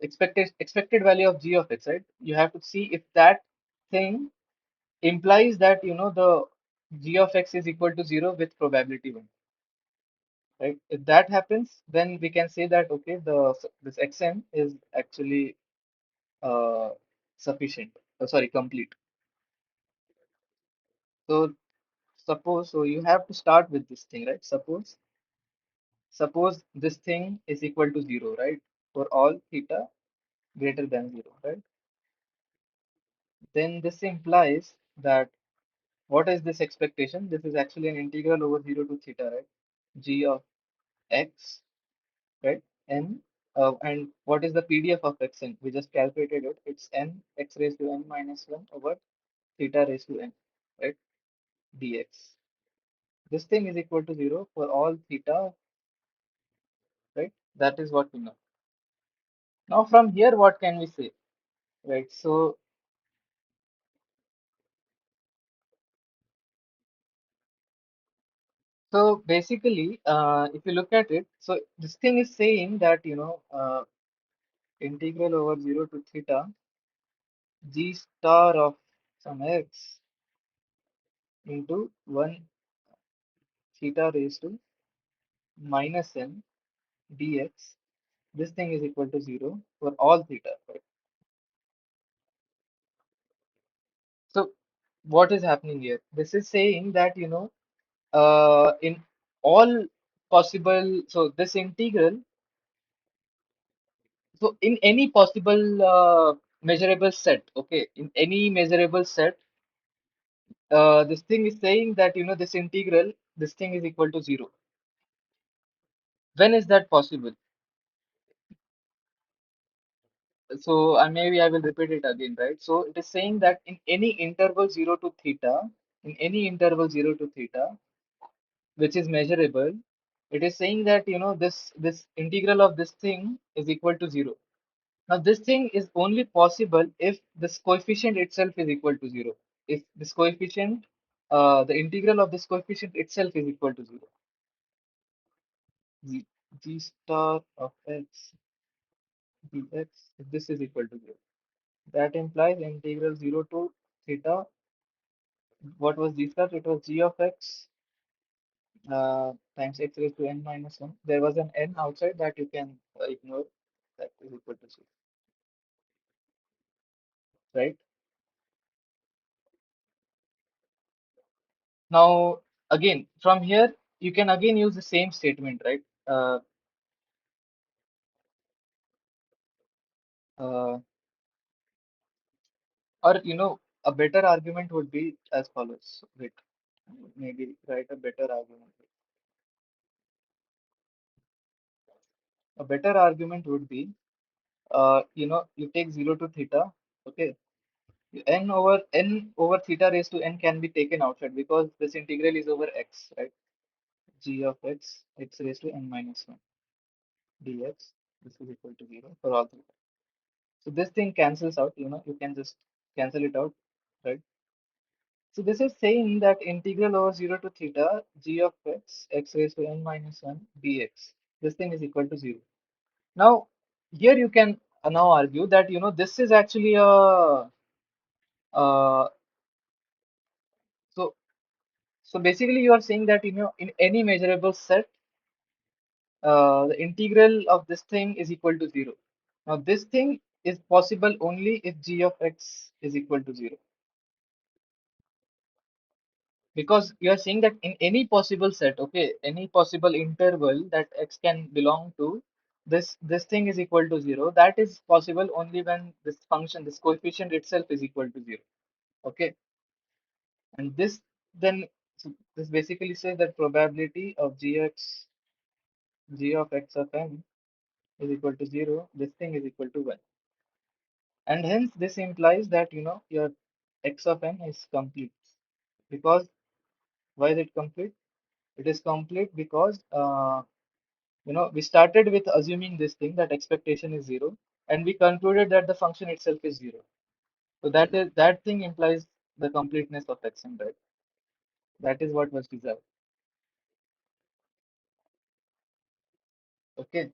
expected value of g of x, right? You have to see if that thing implies that the g of x is equal to 0 with probability 1, right? If that happens, then we can say that okay, the this xn is actually uh, sufficient. sorry, complete. So suppose, so you have to start with this thing, right? Suppose this thing is equal to zero, right? For all theta greater than zero, right? Then this implies that what is this expectation? This is actually an integral over zero to theta, right? G of x, right? N, and what is the PDF of xn? We just calculated it. It's n x raised to n minus 1 over theta raised to n, right? Dx. This thing is equal to 0 for all theta, right? That is what we know. Now from here, what can we say, right? So basically, if you look at it, so this thing is saying that, integral over 0 to theta g star of some x into 1 theta raised to minus n dx. This thing is equal to 0 for all theta, right? So what is happening here? This is saying that, in all possible, so this integral, so in any possible measurable set, okay, in any measurable set, this thing is saying that, this integral, this thing is equal to 0. When is that possible? So maybe I will repeat it again, right? So it is saying that in any interval 0 to theta, in any interval 0 to theta, which is measurable, it is saying that, this integral of this thing is equal to 0. Now this thing is only possible if this coefficient itself is equal to 0. If this coefficient, the integral of this coefficient itself is equal to 0. G, g star of x dx, if this is equal to 0. That implies integral 0 to theta. What was g star? It was g of x times x raised to n minus 1. There was an n outside that you can ignore. That is equal to 0, right? Now, again, from here, you can again use the same statement, right? Uh, or, a better argument would be as follows. Wait, maybe write a better argument. A better argument would be, you take 0 to theta, okay? N over theta raised to n can be taken outside because this integral is over x, right? G of x, x raised to n minus 1 dx. This is equal to 0 for all theta. So this thing cancels out, you can just cancel it out, right? So this is saying that integral over 0 to theta g of x, x raised to n minus 1 dx. This thing is equal to 0. Now, here you can now argue that, this is actually uh, so so basically you are saying that, in any measurable set, the integral of this thing is equal to 0. Now, this thing is possible only if g of x is equal to 0. Because you are saying that in any possible set, okay, any possible interval that x can belong to, this thing is equal to 0. That is possible only when this function, this coefficient itself is equal to 0. Okay, and this then, so this basically says that probability of g of x of n is equal to 0. This thing is equal to 1, and hence this implies that, your x of n is complete. Because why is it complete? It is complete because, we started with assuming this thing that expectation is 0, and we concluded that the function itself is 0. So that thing implies the completeness of xn, right? That is what was desired. Okay.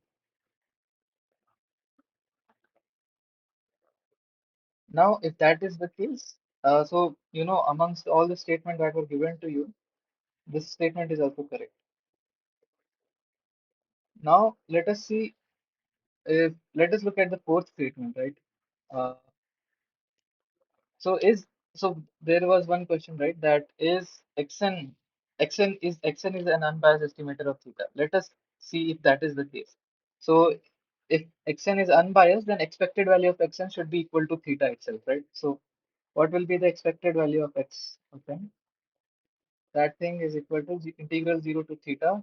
Now, if that is the case, so, amongst all the statements that were given to you, this statement is also correct. Now, let us see. Let us look at the fourth statement, right? Uh, So there was one question, right? That is xn is an unbiased estimator of theta. Let us see if that is the case. So if xn is unbiased, then expected value of xn should be equal to theta itself, right? So what will be the expected value of x of n? That thing is equal to integral 0 to theta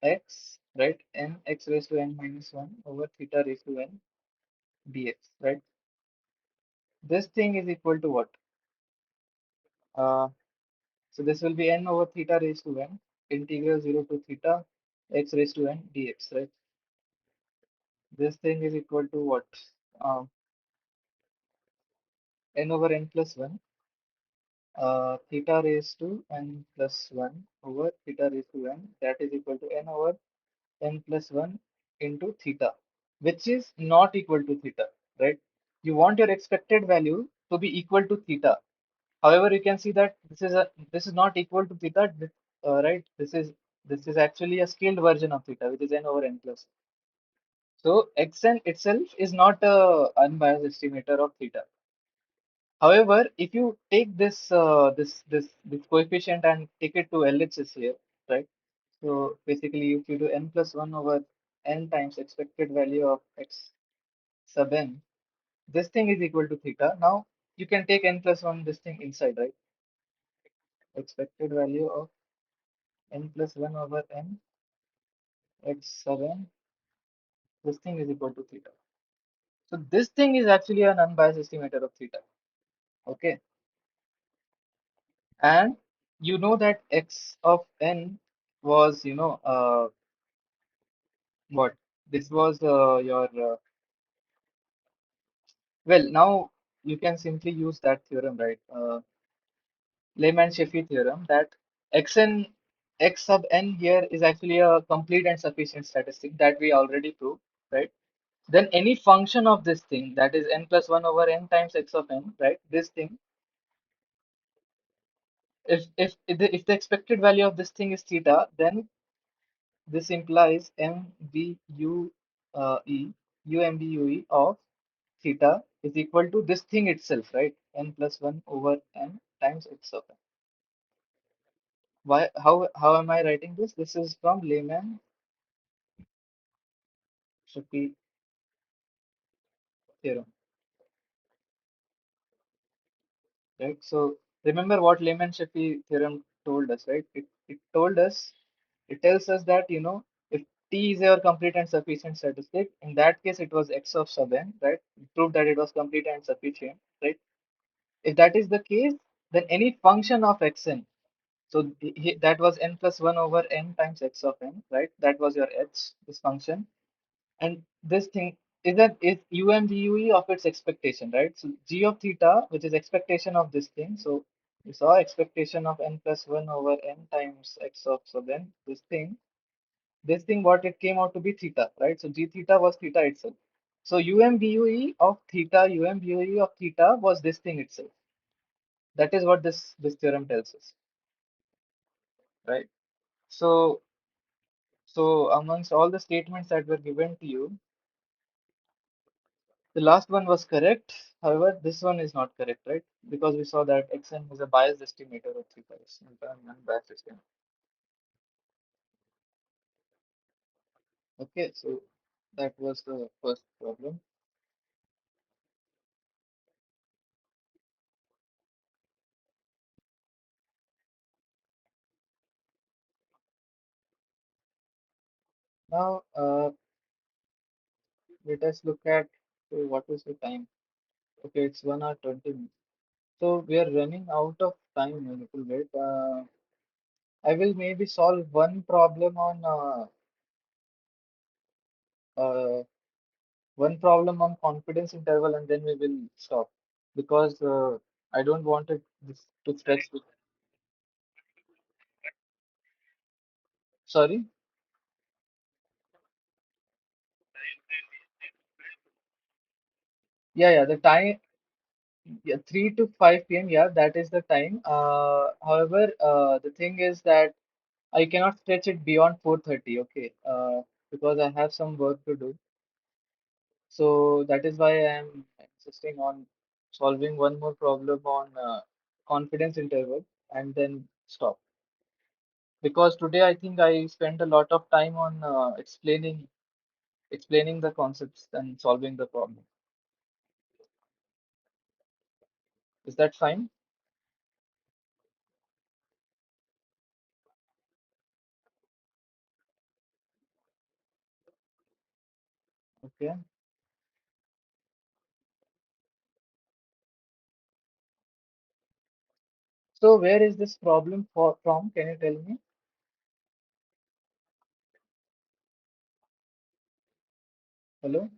x, right? N x raised to n minus 1 over theta raised to n dx, right? This thing is equal to what? Uh, so this will be n over theta raised to n integral 0 to theta x raised to n dx, right? This thing is equal to what? Um, n over n plus 1 theta raised to n plus 1 over theta raised to n, that is equal to n over n plus 1 into theta, which is not equal to theta, right? You want your expected value to be equal to theta. However, you can see that this is not equal to theta, right? This is actually a scaled version of theta, which is n over n plus. So xn itself is not a unbiased estimator of theta. However, if you take this coefficient and take it to LHS here, right? So basically, if you do n plus 1 over n times expected value of x sub n, this thing is equal to theta. Now you can take n plus 1 this thing inside, right? Expected value of n plus 1 over n x sub n, this thing is equal to theta. So this thing is actually an unbiased estimator of theta. Okay. And you know that x of n was, what? This was your, well, now you can simply use that theorem, right? Lehman-Sheffey theorem that xn, x sub n here is actually a complete and sufficient statistic that we already proved, right? Then any function of this thing, that is n plus 1 over n times x of n, right? This thing, if the expected value of this thing is theta, then this implies MBUE of theta is equal to this thing itself, right? N plus 1 over n times x of n. Why? How am I writing this? This is from Lehman-Sheffey theorem, right? So remember what Lehman-Sheffey theorem told us, right? It told us, it tells us that, if T is your complete and sufficient statistic, in that case it was x of sub n, right? It proved that it was complete and sufficient, right? If that is the case, then any function of xn, so that was n plus 1 over n times x of n, right? That was your h, this function. And this thing is UMGUE of its expectation, right? So g of theta, which is expectation of this thing. So we saw expectation of n plus 1 over n times x of, so then this thing what it came out to be theta, right? So g theta was theta itself. So UMBUE of theta was this thing itself. That is what this theorem tells us, right? So amongst all the statements that were given to you, the last one was correct. However, this one is not correct, right? Because we saw that xn is a biased estimator of theta. It's not an unbiased estimator. Okay, so that was the first problem. Now, let us look at, so what is the time? Okay, it's 1 hour 20 minutes. So we are running out of time a little bit. I will maybe solve one problem on confidence interval, and then we will stop because I don't want it this to stretch. Sorry. Yeah, the time, yeah, 3 to 5 p.m. Yeah, that is the time. However, the thing is that I cannot stretch it beyond 4:30. Okay, because I have some work to do. So that is why I am insisting on solving one more problem on confidence interval and then stop. Because today I think I spent a lot of time on explaining the concepts and solving the problem. Is that fine? Okay. So where is this problem from? Can you tell me? Hello?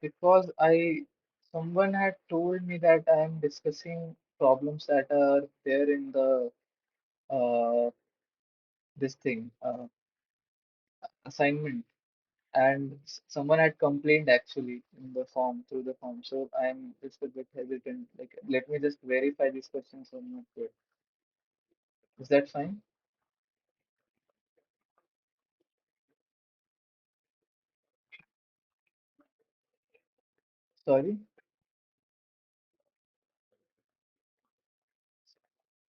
Because someone had told me that I am discussing problems that are there in the uh, this thing assignment, and someone had complained actually in the form through the form. So I'm just a bit hesitant. Like, let me just verify these questions are not good. Is that fine? Sorry,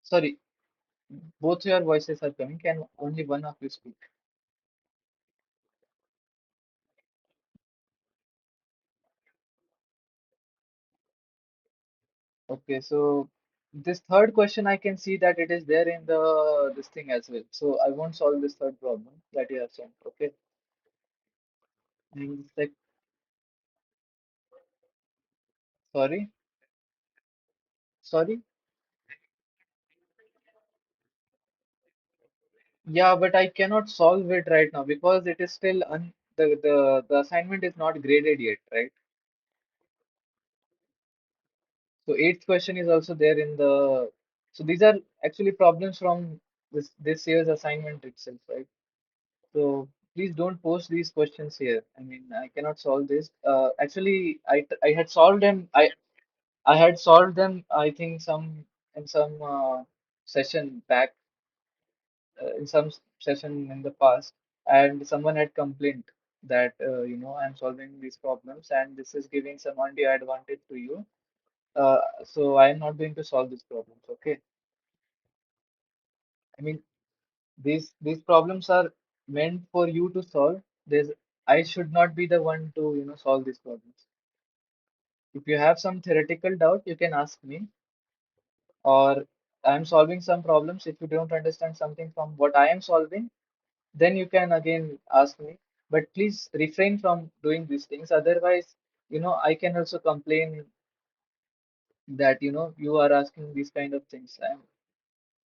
sorry. Both your voices are coming. Can only one of you speak? Okay, so this third question I can see that it is there in the this thing as well. So I won't solve this third problem that you have sent. Okay. And sorry, sorry. Yeah, but I cannot solve it right now because it is still un the assignment is not graded yet, right? So eighth question is also there in the. So these are actually problems from this year's assignment itself, right? So please don't post these questions here. I mean, I cannot solve this. Actually, I had solved them. I had solved them. I think some session back in some session in the past, and someone had complained that I'm solving these problems and this is giving some undue advantage to you. So I am not going to solve these problems. Okay. I mean, these problems are meant for you to solve. There's I should not be the one to solve these problems. If you have some theoretical doubt, you can ask me, or I'm solving some problems. If you don't understand something from what I am solving, then you can again ask me. But please refrain from doing these things. Otherwise, I can also complain that you are asking these kind of things.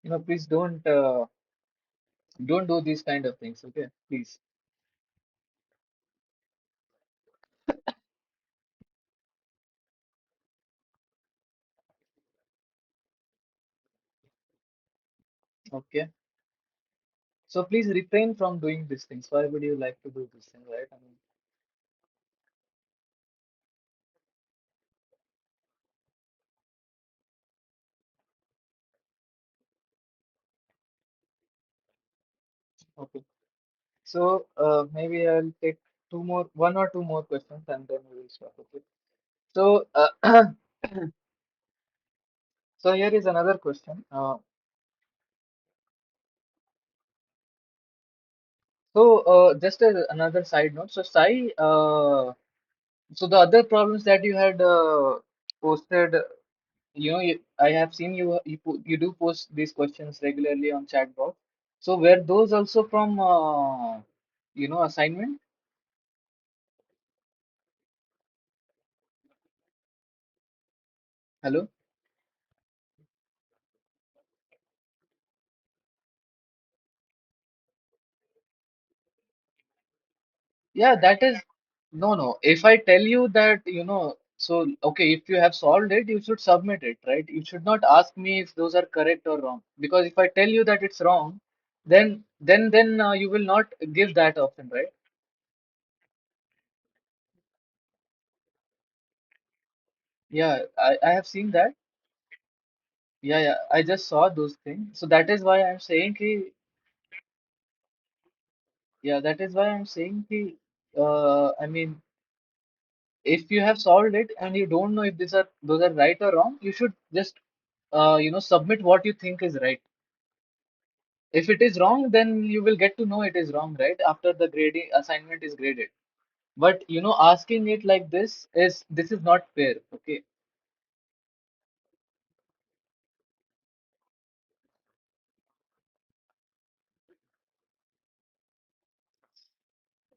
And please don't do these kind of things. Okay, please. Okay. So please refrain from doing these things. Why would you like to do this thing, right? I mean, okay. So maybe I'll take one or two more questions, and then we will stop. Okay. So so here is another question. Just as another side note. So Sai, so the other problems that you had posted, I have seen you do post these questions regularly on chatbot. So were those also from assignment? Hello? Yeah, that is no. If I tell you that, so okay, if you have solved it, you should submit it, right? You should not ask me if those are correct or wrong. Because if I tell you that it's wrong, then you will not give that option, right? Yeah, I have seen that. Yeah, yeah. I just saw those things. So that is why I'm saying ki, yeah, that is why I'm saying ki, I mean, if you have solved it and you don't know if those are right or wrong, you should just submit what you think is right. If it is wrong, then you will get to know it is wrong, right? After the grading assignment is graded. But asking it like this is not fair. Okay.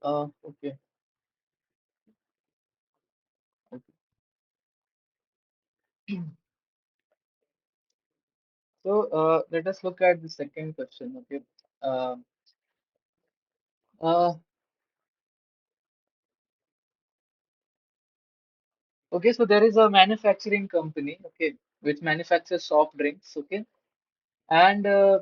Okay. Okay. So let us look at the second question. Okay. Uh, uh, okay. So there is a manufacturing company. Okay, which manufactures soft drinks. Okay, and uh,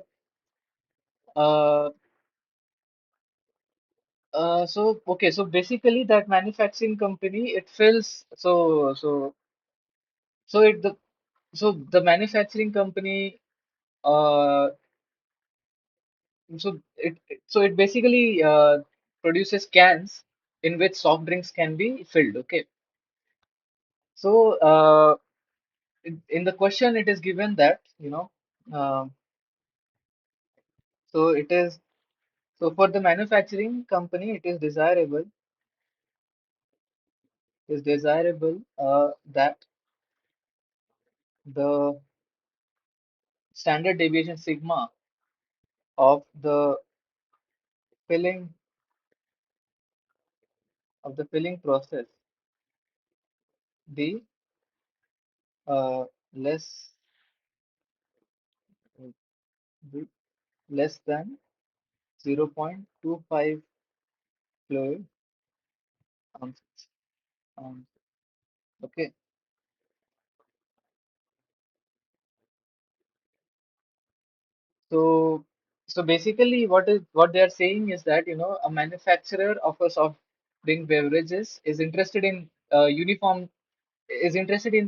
so basically that manufacturing company it fills so it the so the manufacturing company uh so it basically produces cans in which soft drinks can be filled. Okay, so in the question it is given that uh, so it is so for the manufacturing company it is desirable that the standard deviation sigma of the filling filling process be less be less than 0.25 fluid ounces. Um, okay, so basically what they are saying is that a manufacturer of a soft drink beverages is interested in the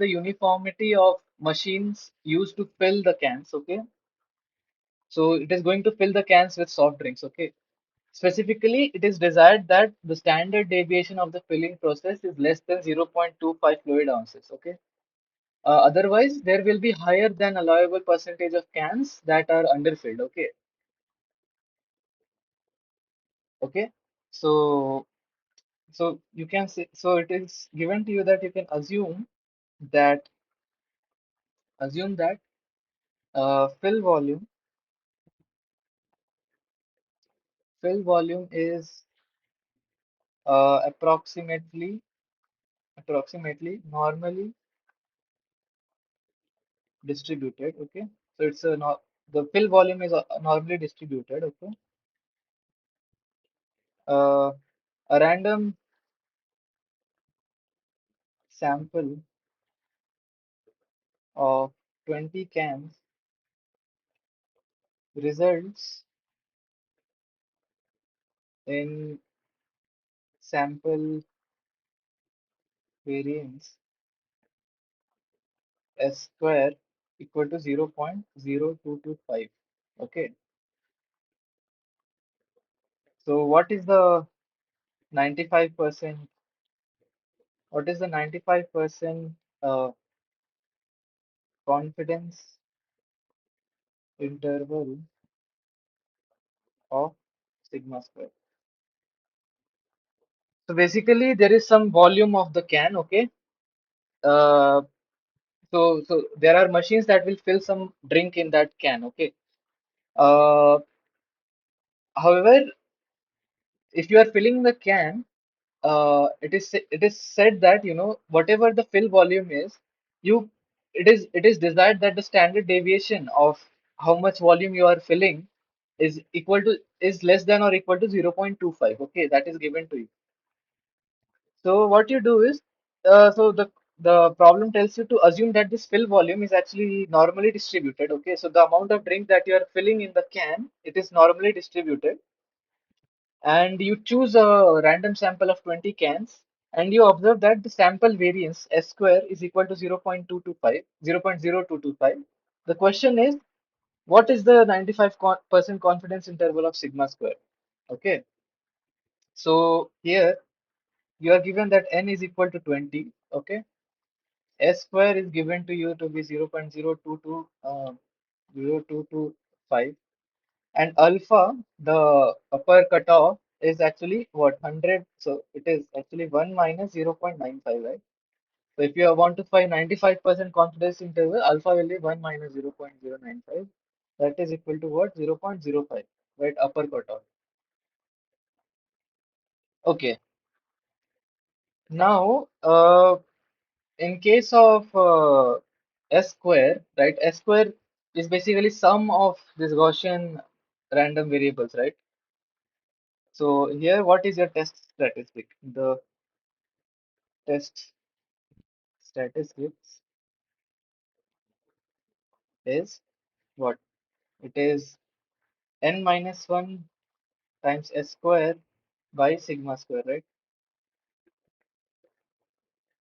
uniformity of machines used to fill the cans. Okay, so it is going to fill the cans with soft drinks. Okay, specifically, it is desired that the standard deviation of the filling process is less than 0.25 fluid ounces. Okay. Otherwise, there will be higher than allowable percentage of cans that are underfilled. Okay. Okay. So, you can say, so it is given to you that you can that assume that fill volume is approximately normally distributed. Okay. So it's a no, the fill volume is normally distributed. Okay. Uh, a random sample of 20 cans results in sample variance S square equal to 0.0225. Okay. So what is the 95% uh, confidence interval of sigma square? So basically there is some volume of the can. Okay. Uh, so there are machines that will fill some drink in that can. Okay. Uh, However, if you are filling the can, it is said that whatever the fill volume is, you it is desired that the standard deviation of how much volume you are filling is less than or equal to 0.25. Okay, that is given to you. So what you do is, the problem tells you to assume that this fill volume is actually normally distributed. Okay, so the amount of drink that you are filling in the can, it is normally distributed, and you choose a random sample of 20 cans, and you observe that the sample variance S square is equal to 0.225, 0.0225, The question is, what is the 95% confidence interval of sigma square? Okay, so here you are given that n is equal to 20. Okay, s square is given to you to be 0.022 0225, and alpha, the upper cutoff, is actually what, 100. So it is actually 1 minus 0.95, right? So if you want to find 95% confidence interval, alpha will be 1 minus 0.095. That is equal to what? 0.05, right? Upper cutoff. Okay. Now, in case of S square, right? S square is basically sum of this Gaussian random variables, right? So here, what is your test statistic? The test statistics is what? It is n minus 1 times S square by sigma square, right?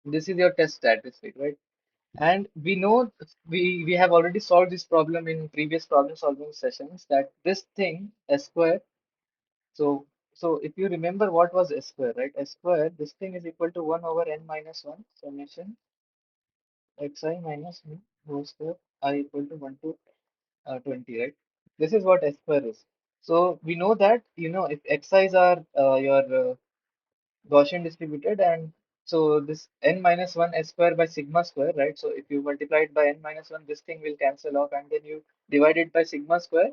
This is your test statistic, right? And we know, we have already solved this problem in previous problem solving sessions, that this thing S square. So if you remember what was S square, right? S square, this thing is equal to 1 over n minus 1 summation xi minus mu whole square I equal to 1 to 20, right? This is what S square is. So we know that, if xi's are your Gaussian distributed, and so this n minus 1 s square by sigma square, right? So if you multiply it by n minus 1, this thing will cancel off, and then you divide it by sigma square,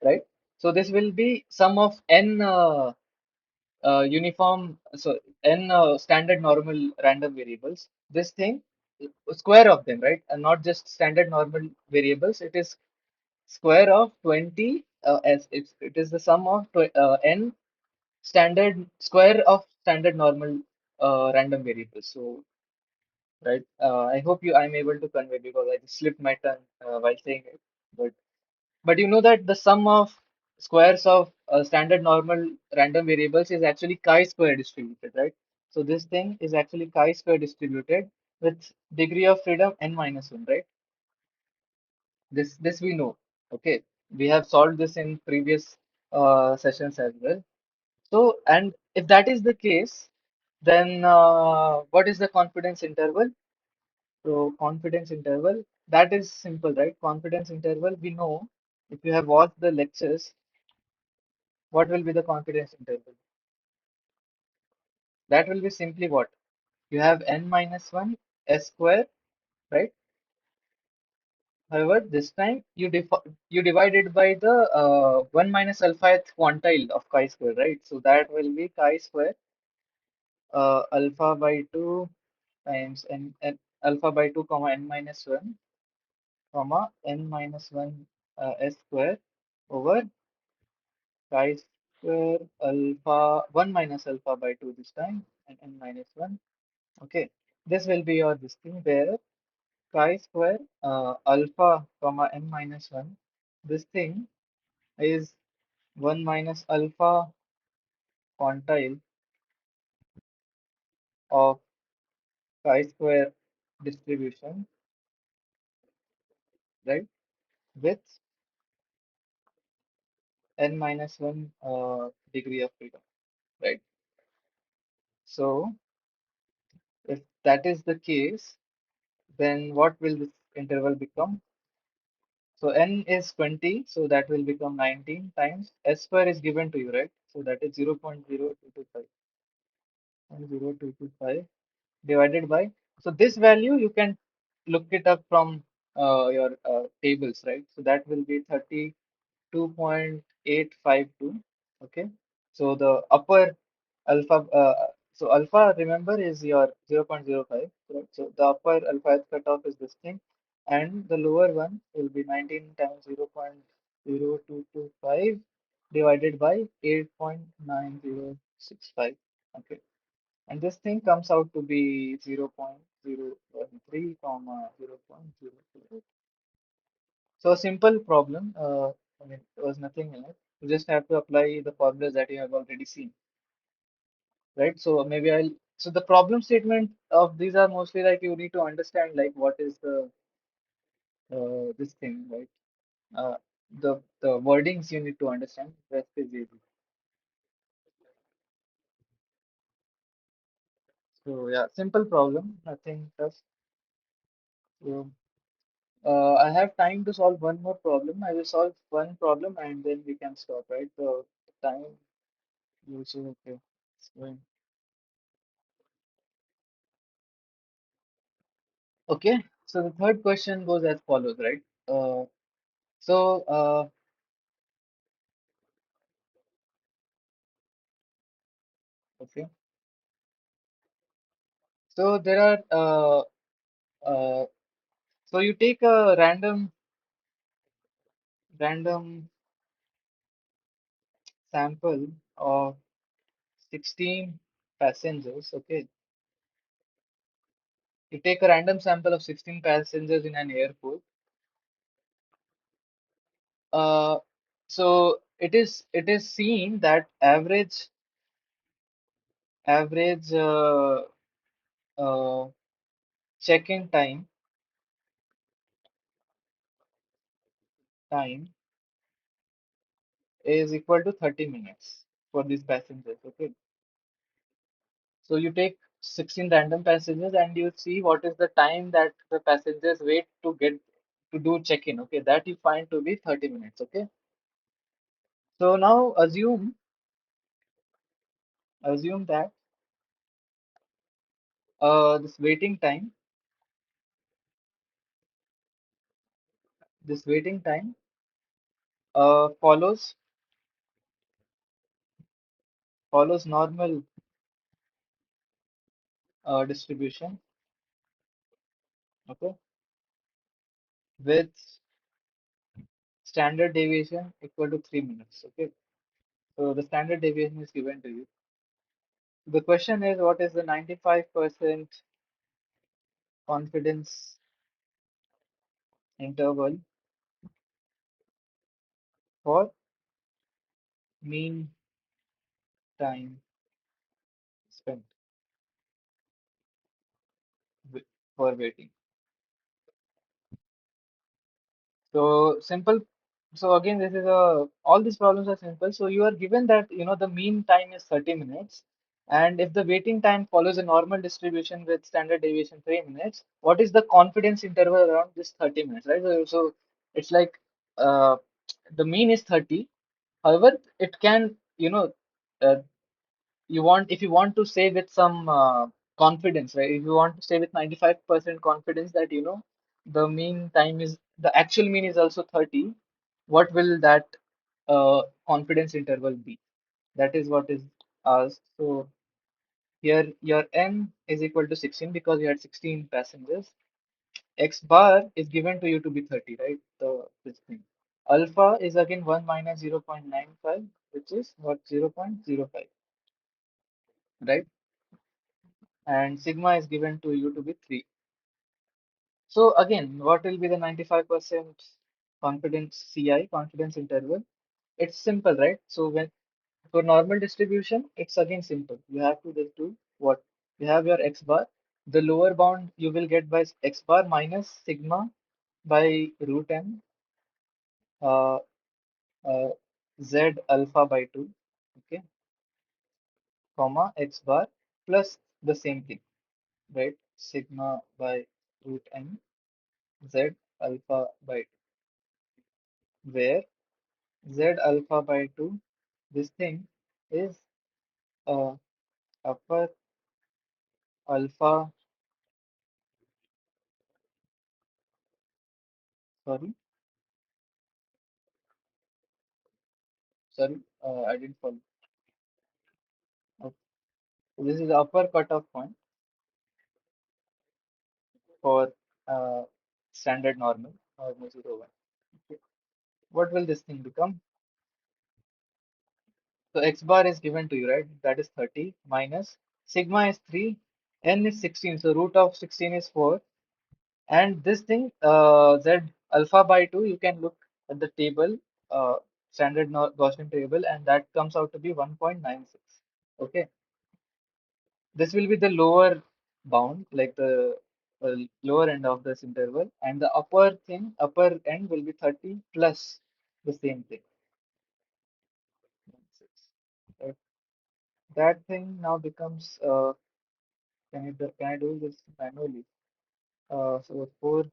right? So this will be sum of n uniform, so n standard normal random variables. This thing, square of them, right? And not just standard normal variables. It is square of 20 it is the sum of n standard square of standard normal random variables. So, right, I hope I'm able to convey, because I just slipped my tongue while saying it. But you know that the sum of squares of standard normal random variables is actually chi-square distributed, right? So this thing is actually chi-square distributed with degree of freedom n minus 1, right? This we know. Okay, we have solved this in previous sessions as well. So, and if that is the case, then what is the confidence interval? So, confidence interval, that is simple, right? Confidence interval, we know, if you have watched the lectures, what will be the confidence interval? That will be simply what? You have n minus 1 s square, right? However, this time you divide it by the 1 minus alpha quantile of chi square, right? So that will be chi square alpha by 2 times n alpha by 2 comma n minus 1 comma n minus 1 s square over chi square alpha 1 minus alpha by 2 this time, and n minus 1. Okay, this will be your this thing, where chi square alpha comma n minus 1, this thing is 1 minus alpha quantile of chi square distribution, right, with n minus 1 degree of freedom, right? So if that is the case, then what will this interval become? So n is 20, so that will become 19 times s square is given to you, right? So that is 0.0225, and 0.225 divided by. So this value you can look it up from your tables, right? So that will be 32.852. Okay. So the upper alpha, so alpha, remember, is your 0.05, right? So the upper alpha cutoff is this thing, and the lower one will be 19 times 0.0225 divided by 8.9065. Okay, and this thing comes out to be 0.013 comma 0.028. So a simple problem. I mean, there was nothing in it. You just have to apply the formulas that you have already seen, right? So maybe I'll. So the problem statement of these are mostly like, you need to understand like what is the this thing, right? The wordings you need to understand. Rest is easy. So yeah, simple problem, nothing tough. So I have time to solve one more problem. I will solve one problem and then we can stop, right? The time you say okay. It's going. Okay. So the third question goes as follows, right? So okay. So there are uh, so you take a random sample of 16 passengers. Okay. You take a random sample of 16 passengers in an airport. Uh, so it is seen that average uh, check-in time is equal to 30 minutes for these passengers. Okay. So you take 16 random passengers and you see what is the time that the passengers wait to do check-in. Okay, that you find to be 30 minutes. Okay. So now assume that this waiting time follows normal distribution. Okay, with standard deviation equal to 3 minutes. Okay, so the standard deviation is given to you. The question is, what is the 95% confidence interval for mean time spent wi- for waiting? So simple. So again, this is a all these problems are simple. So you are given that the mean time is 30 minutes, and if the waiting time follows a normal distribution with standard deviation 3 minutes, what is the confidence interval around this 30 minutes, right? So it's like uh, the mean is 30. However, it can uh, if you want to say with some confidence, right? If you want to say with 95% confidence that the mean time is the actual mean is also 30, what will that confidence interval be? That is what is asked. So here your n is equal to 16 because you had 16 passengers. X bar is given to you to be 30, right? So this thing. Alpha is again 1 minus 0.95, which is what 0.05, right? And sigma is given to you to be 3. So again, what will be the 95% confidence CI, confidence interval? It's simple, right? So when for normal distribution, it's again simple. You have to just do what? You have your X bar. The lower bound you will get by X bar minus sigma by root n uh, uh, Z alpha by 2, okay, comma X bar plus the same thing, right? Sigma by root n Z alpha by 2, where Z alpha by 2, this thing is uh, upper alpha, sorry, I didn't follow. Okay. So this is the upper cutoff point for uh, standard normal 0, 1. Okay. What will this thing become? So X bar is given to you, right? That is 30 minus sigma is 3, n is 16. So root of 16 is 4. And this thing, Z alpha by 2, you can look at the table, uh, standard Gaussian table, and that comes out to be 1.96. Okay, this will be the lower bound, like the lower end of this interval, and the upper end will be 30 plus the same thing. Uh, That thing now becomes, can I do this manually? So 4,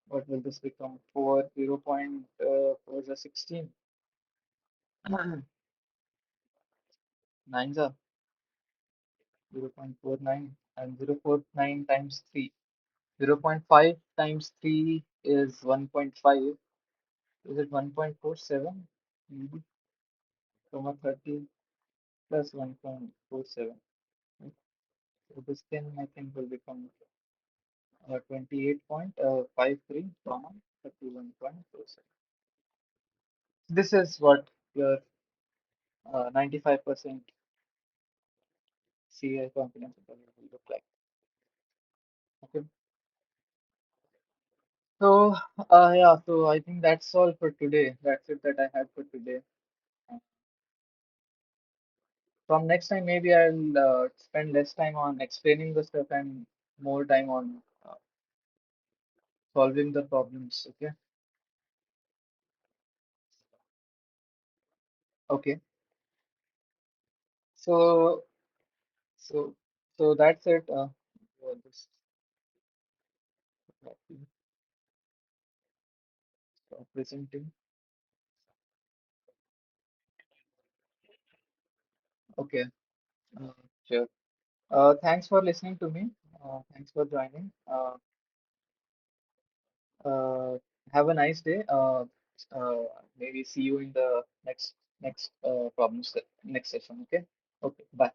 what will this become? 4, 0.4 is a 16. 9s are 0.49 and 0.49 times 3. 0.5 times 3 is 1.5. Is it 1.47? Maybe. Comma 30 plus 1.47. So this thing I think will become 28.53 comma 31.47. This is what your 95% CI confidence interval will look like. Okay. So, yeah, so I think that's all for today. That's it that I had for today. Uh, From next time, maybe I'll spend less time on explaining the stuff and more time on solving the problems. Okay. Okay. So, so, so that's it. Just stop presenting. Okay. Uh, sure. Thanks for listening to me. Thanks for joining. Uh, have a nice day. Uh, Maybe see you in the next next next session. Okay. Okay. Bye.